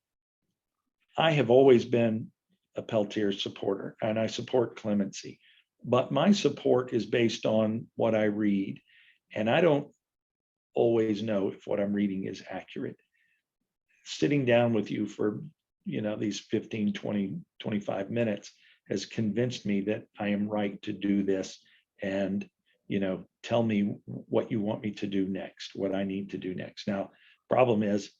[SPEAKER 2] I have always been a Peltier supporter and I support clemency, but my support is based on what I read. And I don't always know if what I'm reading is accurate. Sitting down with you for these 15, 20, 25 minutes has convinced me that I am right to do this, and tell me what you want me to do next, what I need to do next. Now, problem is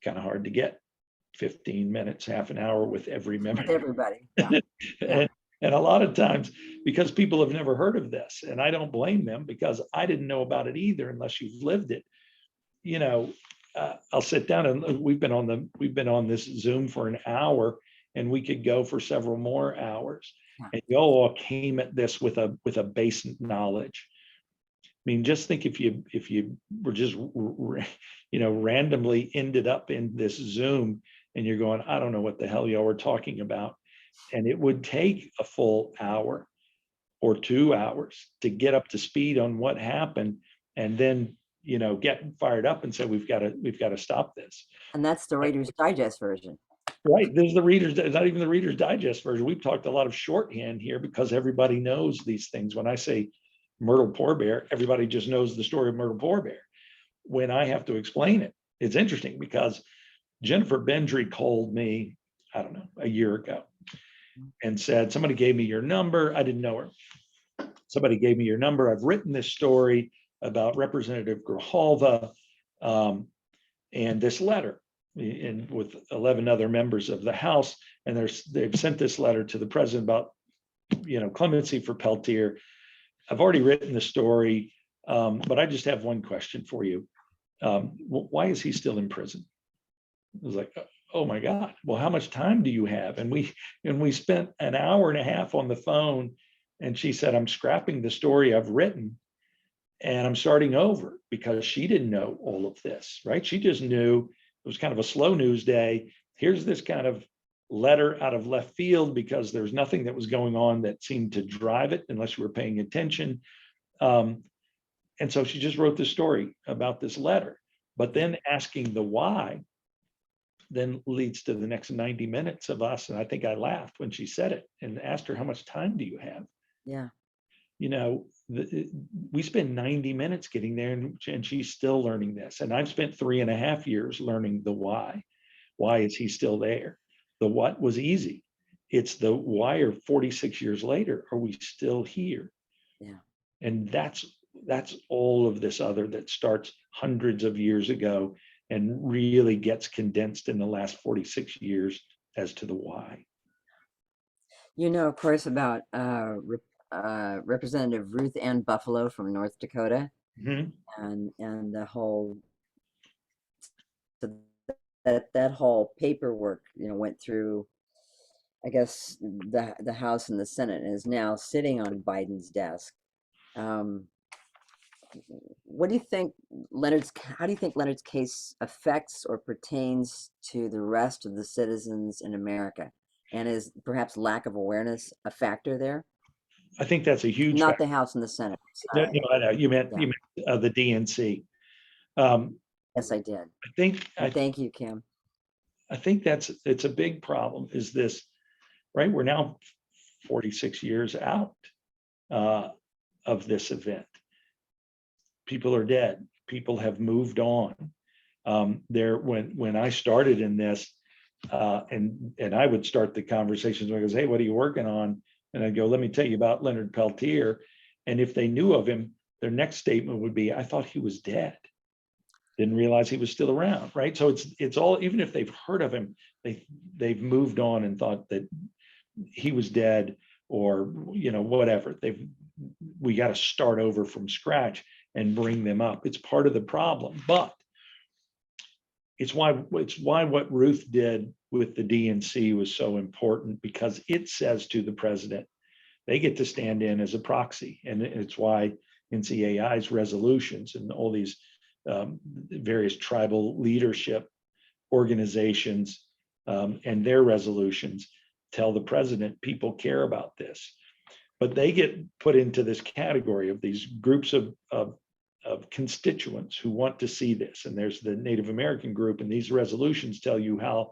[SPEAKER 2] kind of hard to get 15 minutes, half an hour with every member.
[SPEAKER 1] With everybody. Yeah.
[SPEAKER 2] And a lot of times, because people have never heard of this, and I don't blame them because I didn't know about it either unless you've lived it. I'll sit down and we've been on this Zoom for an hour, and we could go for several more hours. And you all came at this with a base knowledge. I mean, just think if you were just randomly ended up in this Zoom and you're going, I don't know what the hell y'all were talking about, and it would take a full hour or 2 hours to get up to speed on what happened, and then get fired up and say, we've got to stop this.
[SPEAKER 1] And that's the Reader's Digest version.
[SPEAKER 2] Right. There's not even the Reader's Digest version. We've talked a lot of shorthand here because everybody knows these things. When I say Myrtle Poor Bear, everybody just knows the story of Myrtle Poor Bear. When I have to explain it, it's interesting because Jennifer Bendry called me, I don't know, a year ago and said, somebody gave me your number. I didn't know her. Somebody gave me your number. I've written this story about Representative Grijalva and this letter with 11 other members of the House. And they've sent this letter to the president about, clemency for Peltier. I've already written the story, but I just have one question for you. Why is he still in prison? I was like, oh my God, well, how much time do you have? And we spent an hour and a half on the phone, and she said, I'm scrapping the story I've written and I'm starting over, because she didn't know all of this, right? She just knew it was kind of a slow news day. Here's this kind of letter out of left field because there's nothing that was going on that seemed to drive it unless you were paying attention. And so she just wrote this story about this letter, but then asking the why then leads to the next 90 minutes of us. And I think I laughed when she said it and asked her, how much time do you have?
[SPEAKER 1] Yeah.
[SPEAKER 2] We spend 90 minutes getting there, and she's still learning this. And I've spent 3.5 years learning the why. Why is he still there? The what was easy. It's the why, or 46 years later, are we still here?
[SPEAKER 1] Yeah.
[SPEAKER 2] And that's all of this other that starts hundreds of years ago and really gets condensed in the last 46 years as to the why.
[SPEAKER 1] Of course, about Representative Ruth Ann Buffalo from North Dakota,
[SPEAKER 2] Mm-hmm.
[SPEAKER 1] and the whole that whole paperwork went through, I guess, the House and the Senate, and is now sitting on Biden's desk. what do you think how do you think Leonard's case affects or pertains to the rest of the citizens in America? And is perhaps lack of awareness a factor there?
[SPEAKER 2] I think that's a huge
[SPEAKER 1] Not
[SPEAKER 2] factor.
[SPEAKER 1] the House and the Senate.
[SPEAKER 2] No,
[SPEAKER 1] Sorry.
[SPEAKER 2] no, I know.
[SPEAKER 1] Yeah.
[SPEAKER 2] You meant the DNC. Um,
[SPEAKER 1] Yes, I did.
[SPEAKER 2] I think
[SPEAKER 1] And thank you, Kim.
[SPEAKER 2] I think it's a big problem. Is this right? We're now 46 years out of this event. People are dead. People have moved on. When I started in this, and I would start the conversations because, hey, what are you working on? And I'd go, let me tell you about Leonard Peltier. And if they knew of him, their next statement would be, I thought he was dead. Didn't realize he was still around, right? So it's all, even if they've heard of him, they've moved on and thought that he was dead, or whatever. We got to start over from scratch and bring them up. It's part of the problem, but it's why what Ruth did with the DNC was so important, because it says to the president, they get to stand in as a proxy. And it's why NCAI's resolutions and all these various tribal leadership organizations and their resolutions tell the president, people care about this. But they get put into this category of these groups of constituents who want to see this. And there's the Native American group, and these resolutions tell you how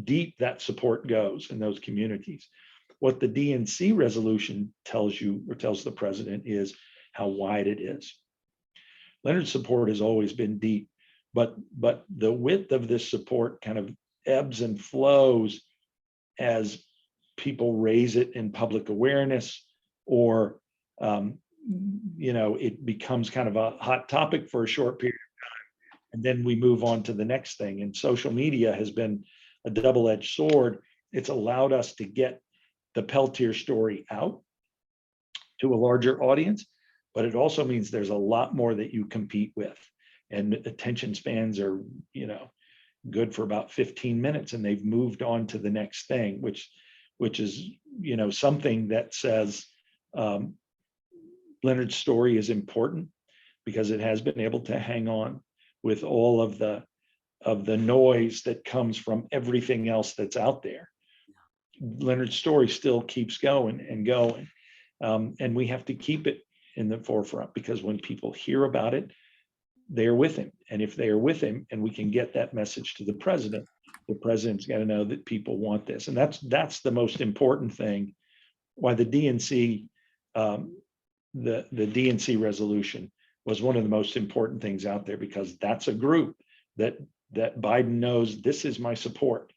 [SPEAKER 2] deep that support goes in those communities. What the DNC resolution tells you, or tells the president, is how wide it is. Leonard's support has always been deep, but the width of this support kind of ebbs and flows as people raise it in public awareness, or it becomes kind of a hot topic for a short period of time, and then we move on to the next thing. And social media has been a double-edged sword. It's allowed us to get the Peltier story out to a larger audience, but it also means there's a lot more that you compete with, and attention spans are good for about 15 minutes, and they've moved on to the next thing, which is something that says Leonard's story is important because it has been able to hang on with all of the noise that comes from everything else that's out there. Leonard's story still keeps going and going, and we have to keep it in the forefront, because when people hear about it, they're with him. And if they are with him and we can get that message to the president's got to know that people want this. And that's the most important thing, why the DNC, the DNC resolution was one of the most important things out there, because that's a group that Biden knows, this is my support,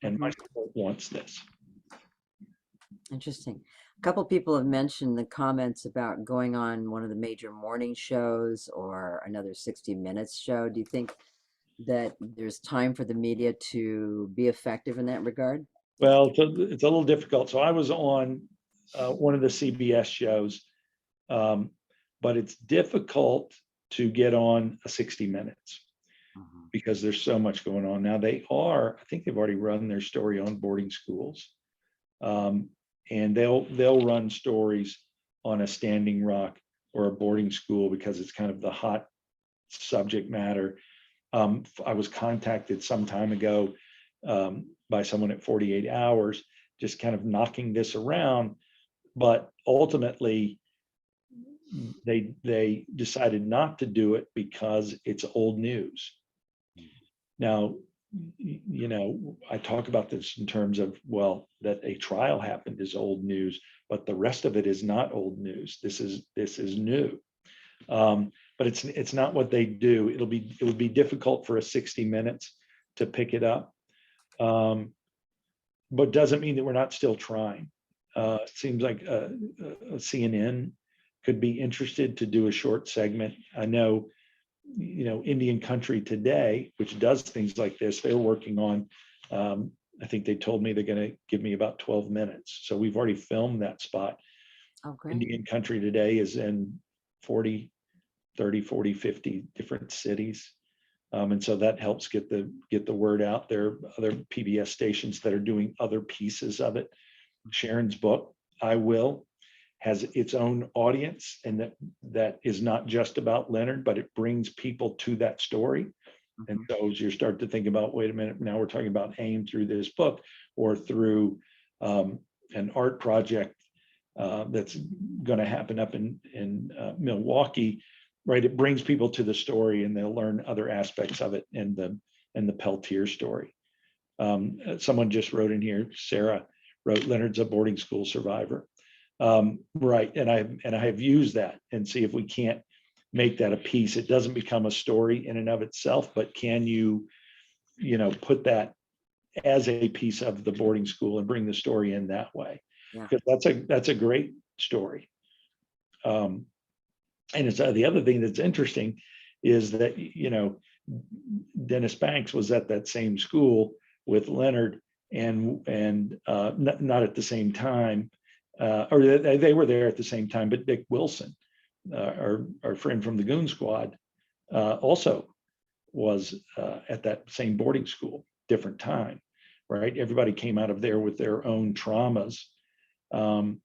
[SPEAKER 2] and my support wants this.
[SPEAKER 1] Interesting. A couple people have mentioned the comments about going on one of the major morning shows or another 60 Minutes show. Do you think that there's time for the media to be effective in that regard?
[SPEAKER 2] Well, it's a little difficult. So I was on one of the CBS shows, but it's difficult to get on a 60 Minutes because there's so much going on. Now I think they've already run their story on boarding schools. And they'll run stories on a Standing Rock or a boarding school because it's kind of the hot subject matter. I was contacted some time ago by someone at 48 Hours, just kind of knocking this around, but ultimately they decided not to do it because it's old news. Now, I talk about this in terms of, well, that a trial happened is old news, but the rest of it is not old news. This is new. But it's not what they do. It would be difficult for a 60 Minutes to pick it up. But doesn't mean that we're not still trying. It seems like a CNN could be interested to do a short segment. I know, Indian Country Today, which does things like this, they're working on, I think they told me they're going to give me about 12 minutes. So we've already filmed that spot.
[SPEAKER 1] Oh, great.
[SPEAKER 2] Indian Country Today is in 30, 40, 50 different cities. And so that helps get the word out. There are other PBS stations that are doing other pieces of it. Sharon's book, I Will, has its own audience, and that is not just about Leonard, but it brings people to that story. And so as you start to think about, wait a minute, now we're talking about AIM through this book or through an art project that's going to happen up in Milwaukee, right? It brings people to the story, and they'll learn other aspects of it in the Peltier story. Someone just wrote in here, Sarah wrote, Leonard's a boarding school survivor. Right, and I have used that and see if we can't make that a piece. It doesn't become a story in and of itself, but can you put that as a piece of the boarding school and bring the story in that way?
[SPEAKER 1] Yeah.
[SPEAKER 2] Because that's a great story. And it's the other thing that's interesting is that Dennis Banks was at that same school with Leonard, and not at the same time, or they were there at the same time, but Dick Wilson, our friend from the Goon Squad, also was at that same boarding school, different time, right? Everybody came out of there with their own traumas. And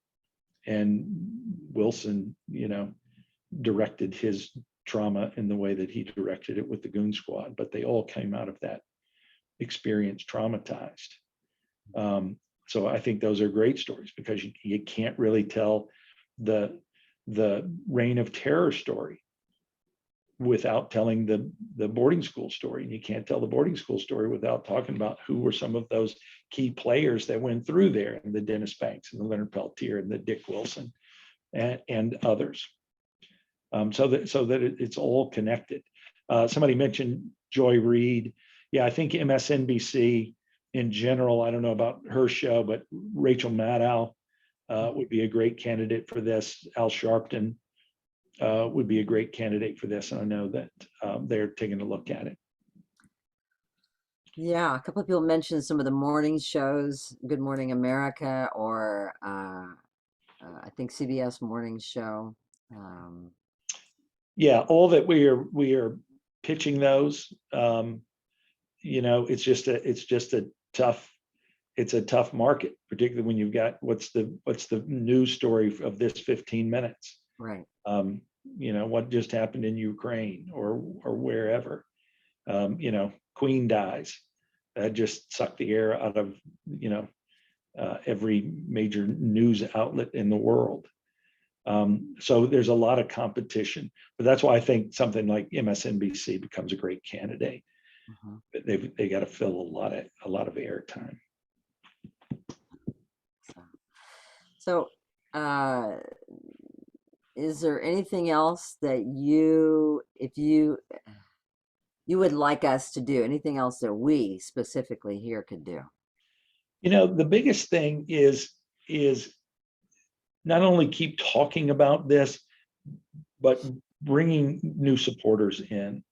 [SPEAKER 2] Wilson, directed his trauma in the way that he directed it with the Goon Squad, but they all came out of that experience traumatized. So I think those are great stories, because you can't really tell the reign of terror story without telling the boarding school story. And you can't tell the boarding school story without talking about who were some of those key players that went through there, and the Dennis Banks and the Leonard Peltier and the Dick Wilson and others. So that it's all connected. Somebody mentioned Joy Reid. Yeah, I think MSNBC in general, I don't know about her show, but Rachel Maddow would be a great candidate for this. Al Sharpton would be a great candidate for this. And I know that they're taking a look at it.
[SPEAKER 1] Yeah, a couple of people mentioned some of the morning shows, Good Morning America, or I think CBS Morning Show.
[SPEAKER 2] Yeah, all that we are pitching those. It's just a tough market, particularly when you've got what's the news story of this 15 minutes.
[SPEAKER 1] Right.
[SPEAKER 2] What just happened in Ukraine or wherever. Queen dies. That just sucked the air out of every major news outlet in the world. So there's a lot of competition, but that's why I think something like MSNBC becomes a great candidate. But they got to fill a lot of airtime.
[SPEAKER 1] So, is there anything else that if you would like us to do? Anything else that we specifically here could do?
[SPEAKER 2] The biggest thing is not only keep talking about this, but bringing new supporters in.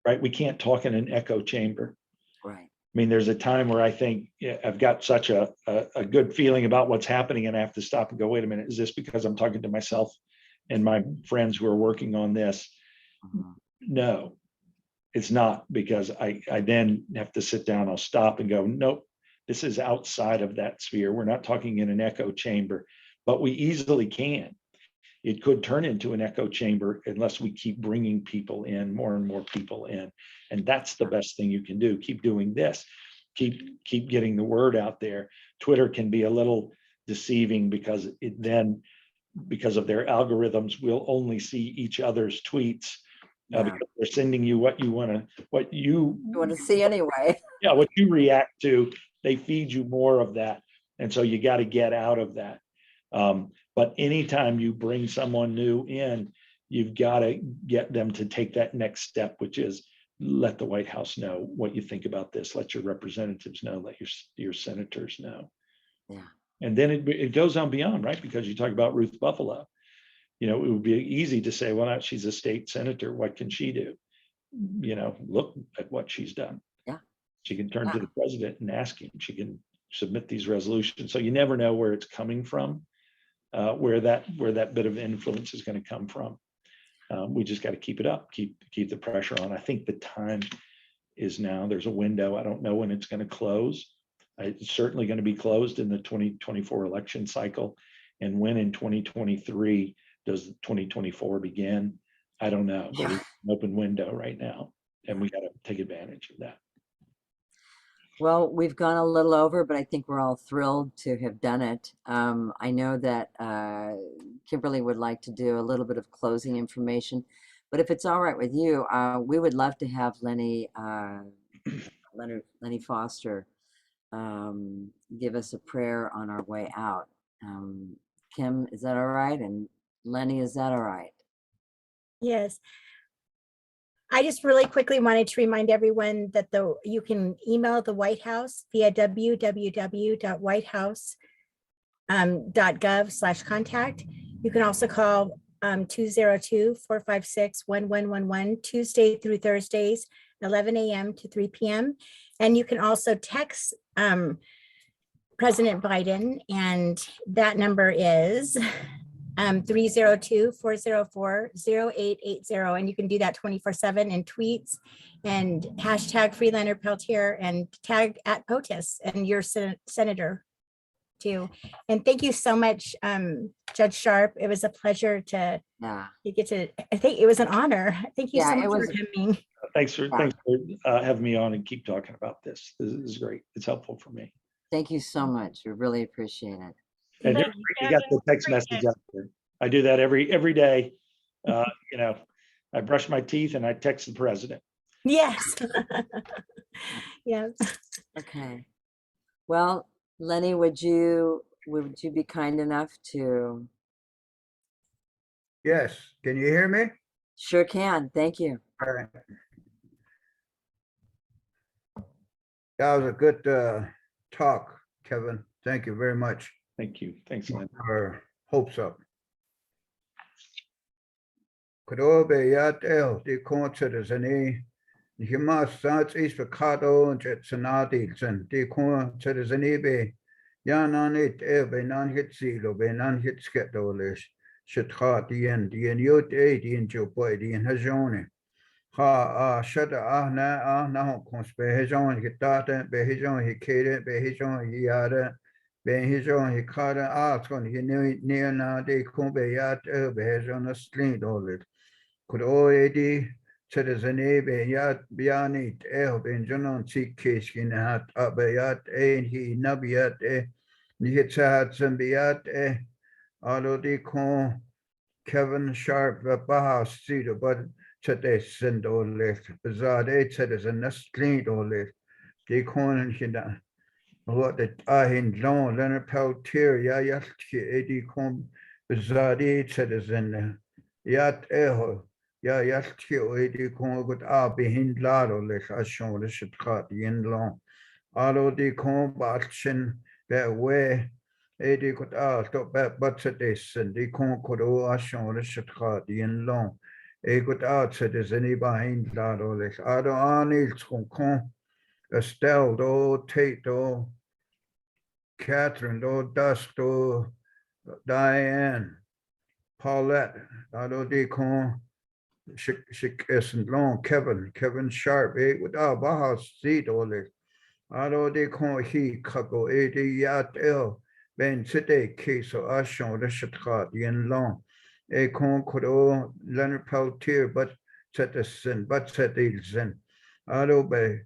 [SPEAKER 2] Right? We can't talk in an echo chamber.
[SPEAKER 1] Right.
[SPEAKER 2] I mean, there's a time where I think I've got such a good feeling about what's happening, and I have to stop and go, wait a minute, is this because I'm talking to myself and my friends who are working on this? No, it's not, because I then have to sit down, I'll stop and go, nope, this is outside of that sphere. We're not talking in an echo chamber, but we easily can. It could turn into an echo chamber unless we keep bringing people in, more and more people in. And that's the best thing you can do. Keep doing this. Keep getting the word out there. Twitter can be a little deceiving, because because of their algorithms, we'll only see each other's tweets because they're sending you what you want
[SPEAKER 1] to see anyway.
[SPEAKER 2] Yeah, what you react to, they feed you more of that. And so you got to get out of that. But anytime you bring someone new in, you've got to get them to take that next step, which is let the White House know what you think about this. Let your representatives know, let your senators know.
[SPEAKER 1] Yeah.
[SPEAKER 2] And then it goes on beyond, right? Because you talk about Ruth Buffalo. It would be easy to say, well, she's a state senator. What can she do? Look at what she's done.
[SPEAKER 1] Yeah.
[SPEAKER 2] She can turn to the president and ask him. She can submit these resolutions. So you never know where it's coming from. Where that bit of influence is going to come from. We just got to keep it up, keep the pressure on. I think the time is now. There's a window. I don't know when it's going to close. It's certainly going to be closed in the 2024 election cycle. And when in 2023 does 2024 begin? I don't know, but it's an open window right now, and we got to take advantage of that.
[SPEAKER 1] Well, we've gone a little over, but I think we're all thrilled to have done it. I know that Kimberly would like to do a little bit of closing information, but if it's all right with you, we would love to have Lenny Foster give us a prayer on our way out. Kim, is that all right? And Lenny, is that all right?
[SPEAKER 3] Yes. I just really quickly wanted to remind everyone that you can email the White House via www.whitehouse.gov/contact. You can also call 202-456-1111 Tuesday through Thursdays, 11 a.m. to 3 p.m. And you can also text President Biden, and that number is 302-404-0880. And you can do that 24/7 in tweets and hashtag free Leonard Peltier and tag at POTUS and your senator too. And thank you so much, Judge Sharp. It was a pleasure to get to, I think it was an honor. Thank you so much for coming.
[SPEAKER 2] Thanks for having me on and keep talking about this. This is great. It's helpful for me.
[SPEAKER 1] Thank you so much. We really appreciate it.
[SPEAKER 2] And you got the text message out there. I do that every day. You know, I brush my teeth and I text the president.
[SPEAKER 3] Yes. Yes.
[SPEAKER 1] Okay. Well, Lenny, would you be kind enough to?
[SPEAKER 4] Yes. Can you hear me?
[SPEAKER 1] Sure can. Thank you.
[SPEAKER 4] All right. That was a good talk, Kevin. Thank you very much.
[SPEAKER 2] Thank you. Thanks, Len.
[SPEAKER 4] Our hopes up. Kudobe yat el de citizeni. Himas sats is pecado and jetsanadils and de citizeni be yananit ebe non hit zilo be non hit sketolish. Shitha dien yot dien joboy dien hajone. Ha shada na conspe hajon hitata be hajon hikade be hajon yada. Ben hijon hikada kon he near na de kombe yat be hajon a string dolit. Could oed citizen be yat bianit ben jonon seek case in hat abayat he nabiat nihitsat zambiat alo de con Kevin Sharp bahas cedar but today send all left bizarre citizen a string dolit. De con hina. What the in long Leonard Peltier yat edi com bizarre citizen yat yat edi com good behind lado lech as shown the shit in long. Alo de com batchin that way edi good stop but today send de con could as shown the shit in long. A good citizen behind lado lech ado anils con Estelle do Tate do Catherine do Dusk do Diane Paulette do Decon Chic long Kevin Sharp with Bahas seat ole do Decon he Kago yat el Ben City case of Ashon the Shatkat yen long a con could Leonard Peltier but set the sin but set the sin do be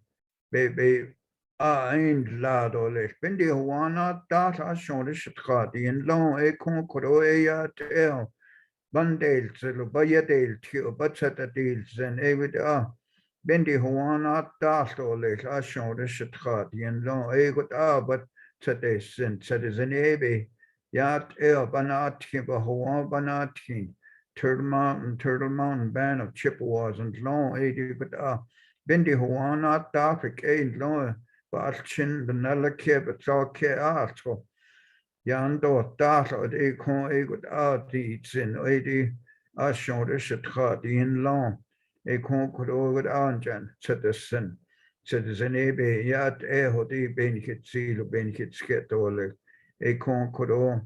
[SPEAKER 4] ein lado lech bin die Juana data schon de schati in long e con croia tel bandel zelo bayadel tio batsata deals and with bin die Juana data lech a schon de schati in long e got but today since it is an ebe yat el banat ba Juan banatin Turtle Mountain band of Chippewas and long e but Bindi Juana Dafik ein long Balchin Vanilla Kib at all Keato Yando Data de con egut arts in Edi Ashon de Shatati in long a con could over Anjan citizen ebe yat eho de benefit seal benefit sketole a con could all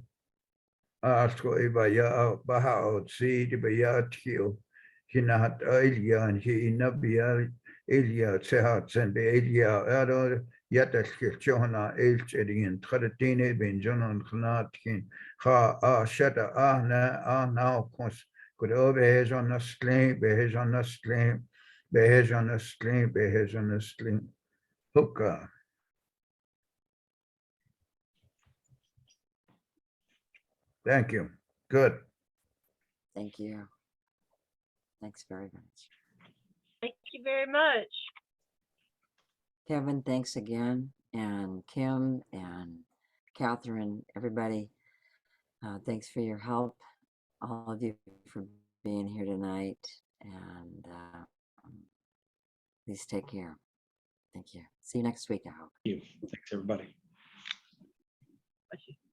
[SPEAKER 4] ask eba ya baha see the bayat Hinat Elia and he nabia Elia Sehat and be Elia Ado Yatash Johna Elchedi and Tradine Ben John Knatin Ha shada now cons could obey on the sling, behave on the sling, behave on the sling, behave on the sling. Hookah. Thank you. Good.
[SPEAKER 1] Thank you. Thanks very much.
[SPEAKER 5] Thank you very much.
[SPEAKER 1] Kevin, thanks again. And Kim and Catherine, everybody, thanks for your help. All of you for being here tonight. And please take care. Thank you. See you next week, I hope.
[SPEAKER 2] Thank you. Thanks, everybody.
[SPEAKER 5] Bless you.